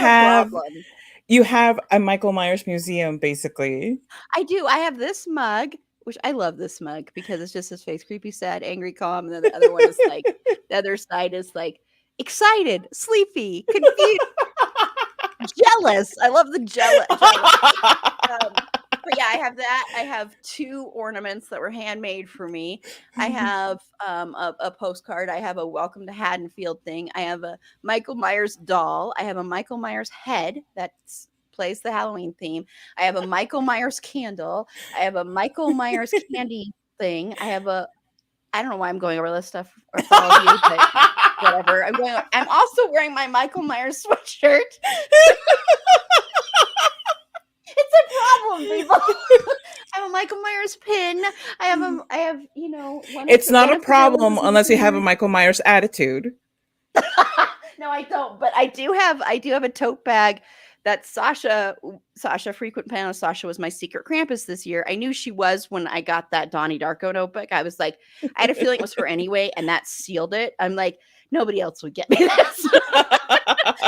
have a Michael Myers museum, basically. I do. I have this mug, which I love this mug because it's just his face, creepy, sad, angry, calm, and then the other one is like the other side is like excited, sleepy, confused, jealous. I love the jealous. But yeah, I have that. I have 2 ornaments that were handmade for me. I have a postcard. I have a Welcome to Haddonfield thing. I have a Michael Myers doll. I have a Michael Myers head that plays the Halloween theme. I have a Michael Myers candle. I have a Michael Myers candy thing. I don't know why I'm going over this stuff or for all of you, but whatever. I'm also wearing my Michael Myers sweatshirt. It's a problem, people. I have a Michael Myers pin. I have it's not a problem unless you have a Michael Myers attitude. No, I don't. But I do have a tote bag that Sasha, frequent panelist Sasha, was my secret Krampus this year. I knew she was when I got that Donnie Darko notebook. I was like, I had a feeling it was her anyway, and that sealed it. I'm like, nobody else would get me this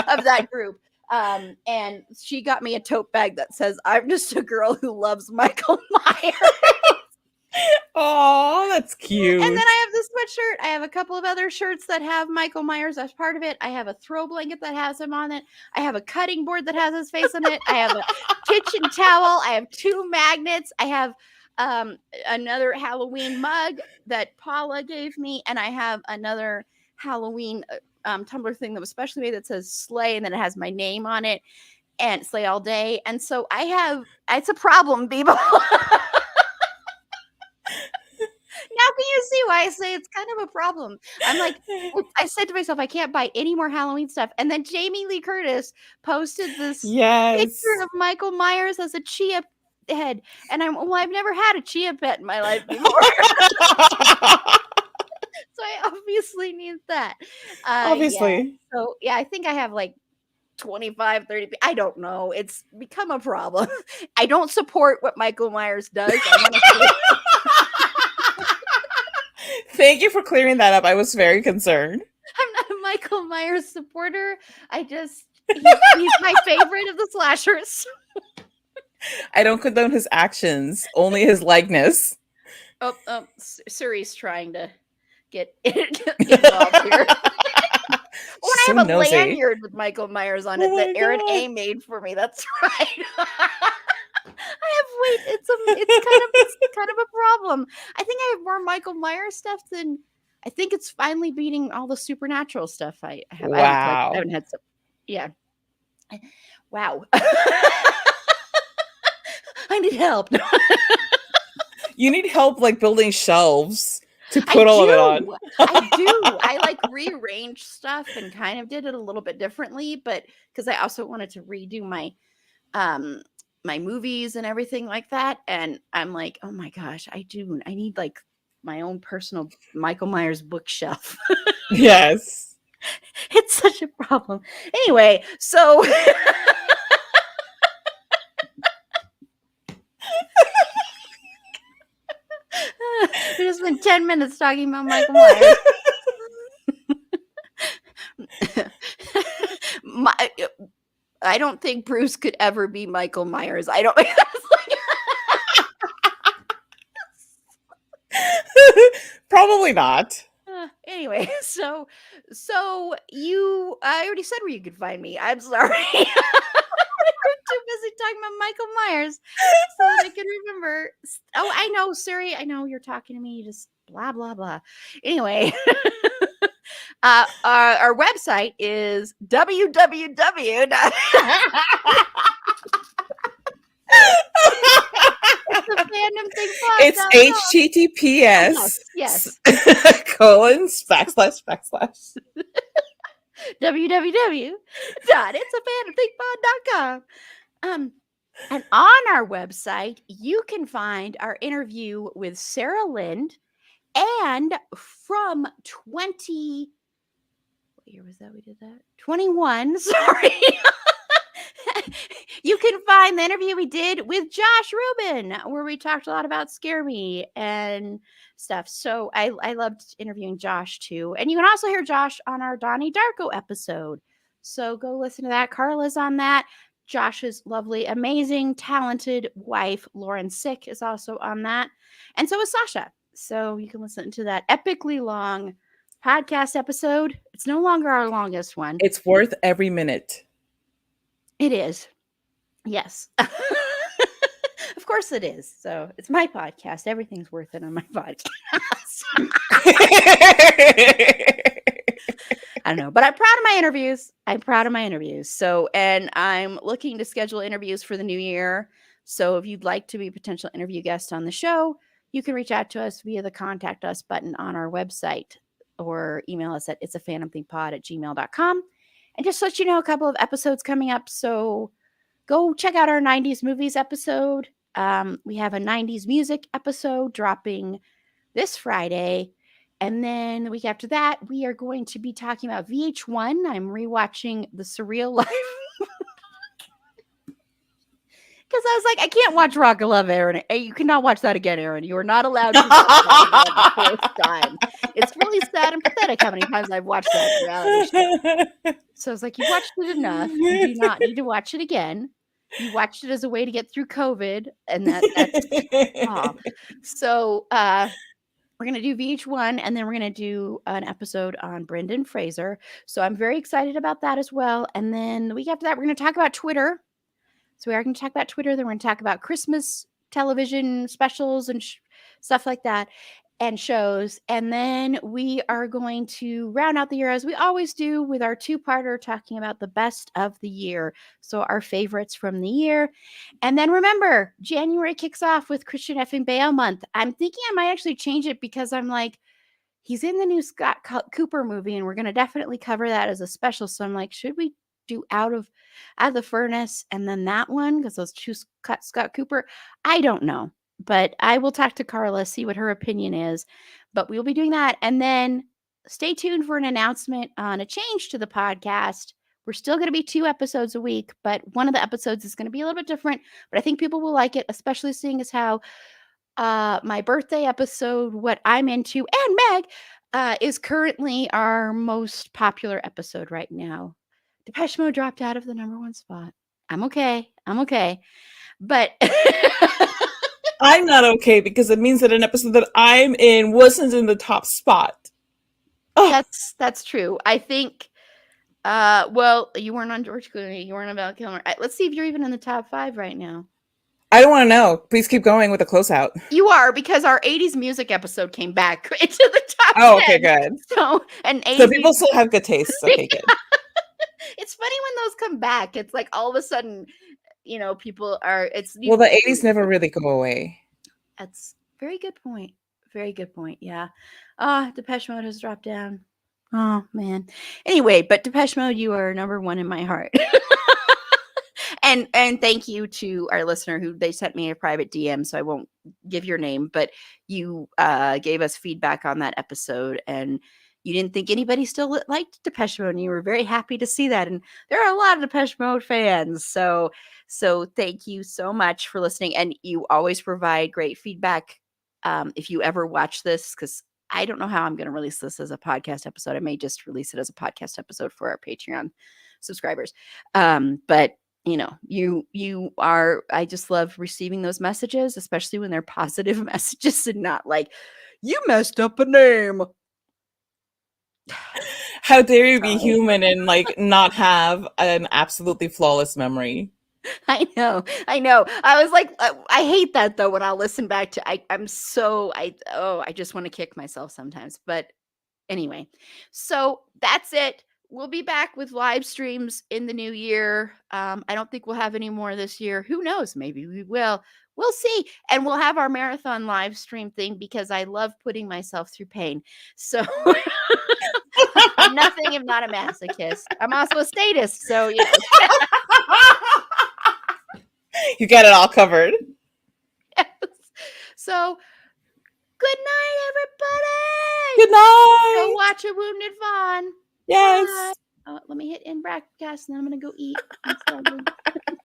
of that group. And she got me a tote bag that says, "I'm just a girl who loves Michael Myers." Oh, that's cute. And then I have this sweatshirt. I have a couple of other shirts that have Michael Myers as part of it. I have a throw blanket that has him on it. I have a cutting board that has his face on it. I have a kitchen towel. I have 2 magnets. I have another Halloween mug that Paula gave me, and I have another Halloween tumbler thing that was specially made that says Slay, and then it has my name on it, and Slay all day. And so it's a problem, people. Now can you see why I say it's kind of a problem? I'm like, I said to myself, I can't buy any more Halloween stuff. And then Jamie Lee Curtis posted this picture of Michael Myers as a chia head. And I've never had a chia pet in my life before. So I obviously need that. Obviously. Yeah. So yeah, I think I have like 25, 30. I don't know. It's become a problem. I don't support what Michael Myers does. I want to Thank you for clearing that up. I was very concerned. I'm not a Michael Myers supporter. He's my favorite of the slashers. I don't condone his actions, only his likeness. Oh, Suri's trying to get involved here. Well, I have a lanyard with Michael Myers on it that Aaron A made for me. That's right. It's kind of a problem. I think I have more Michael Myers stuff than I think it's finally beating all the supernatural stuff I have. Wow. I haven't had some. Yeah. Wow. I need help. You need help like building shelves to put all of it on. I do. I like rearrange stuff and kind of did it a little bit differently, but because I also wanted to redo my my movies and everything like that. And I'm like, oh my gosh, I need like my own personal Michael Myers bookshelf. Yes. It's such a problem. Anyway, so we just spent 10 minutes talking about Michael Myers. I don't think Bruce could ever be Michael Myers. I don't. Probably not. Anyway, so I already said where you could find me. I'm sorry. We're too busy talking about Michael Myers so that I can remember. Oh, I know, Siri. I know you're talking to me. You just blah blah blah. Anyway. Our website is www. It's HTTPS. Yes. :// www.itsafanathingpod.com. And on our website, you can find our interview with Sarah Lind, and from 20. What year was that we did that? 21. Sorry. You can find the interview we did with Josh Rubin, where we talked a lot about Scare Me and stuff. So I loved interviewing Josh too. And you can also hear Josh on our Donnie Darko episode. So go listen to that. Carla's on that. Josh's lovely, amazing, talented wife, Lauren Sick, is also on that. And so is Sasha. So you can listen to that epically long podcast episode. It's no longer our longest one. It's worth every minute. It is. Yes. Of course it is. So it's my podcast. Everything's worth it on my podcast. I don't know, but I'm proud of my interviews. So, and I'm looking to schedule interviews for the new year. So if you'd like to be a potential interview guest on the show, you can reach out to us via the contact us button on our website or email us at itsafanathingpod@gmail.com. And just let you know, a couple of episodes coming up. So go check out our 90s movies episode. We have a 90s music episode dropping this Friday. And then the week after that, we are going to be talking about VH1. I'm rewatching The Surreal Life. Because I was like, I can't watch Rock of Love, Aaron. You cannot watch that again, Aaron. You are not allowed to watch that the fourth time. It's really sad and pathetic how many times I've watched that reality show. So I was like, you watched it enough. You do not need to watch it again. You watched it as a way to get through COVID, and that's all. So we're gonna do VH1, and then we're gonna do an episode on Brendan Fraser. So I'm very excited about that as well. And then the week after that, we're gonna talk about Twitter. So we are going to talk about Twitter. Then we're going to talk about Christmas television specials and stuff like that, and shows. And then we are going to round out the year as we always do with our two-parter talking about the best of the year. So our favorites from the year. And then remember, January kicks off with Christian effing Bale month. I'm thinking I might actually change it because I'm like, he's in the new Scott Cooper movie, and we're going to definitely cover that as a special. So I'm like, should we do out of the furnace and then that one because those two Scott Cooper? I don't know, but I will talk to Carla, see what her opinion is. But we'll be doing that, and then stay tuned for an announcement on a change to the podcast. We're still going to be 2 episodes a week, but one of the episodes is going to be a little bit different. But I think people will like it, especially seeing as how my birthday episode, What I'm Into, and Meg, is currently our most popular episode right now. Depeche Mode dropped out of the #1 spot. I'm okay. But I'm not okay because it means that an episode that I'm in wasn't in the top spot. Oh, that's true. I think well, you weren't on George Clooney, you weren't on Val Kilmer. Let's see if you're even in the top 5 right now. I don't want to know. Please keep going with the closeout. You are, because our 80s music episode came back into the top 10. Oh, okay, good. So, and 80s So people still have good tastes. Okay, good. It's funny when those come back. It's like all of a sudden, people are. Well, the 80s never really go away. That's very good point. Very good point. Yeah. Depeche Mode has dropped down. Oh man. Anyway, but Depeche Mode, you are #1 in my heart. And thank you to our listener who they sent me a private DM, so I won't give your name, but you gave us feedback on that episode, and you didn't think anybody still liked Depeche Mode, and you were very happy to see that. And there are a lot of Depeche Mode fans, so thank you so much for listening. And you always provide great feedback. If you ever watch this, because I don't know how I'm going to release this as a podcast episode. I may just release it as a podcast episode for our Patreon subscribers. But you are, I just love receiving those messages, especially when they're positive messages and not like, you messed up a name. How dare you be human and not have an absolutely flawless memory? I know. I was like, I hate that though. When I'll listen back to, I just want to kick myself sometimes. But anyway, so that's it. We'll be back with live streams in the new year. I don't think we'll have any more this year. Who knows? Maybe we will. We'll see. And we'll have our marathon live stream thing because I love putting myself through pain. So I'm nothing if not a masochist. I'm also a statist. So, You got it all covered. Yes. So, good night, everybody. Good night. Go watch a Wounded Fawn. Yes. Let me hit in broadcast, and then I'm going to go eat.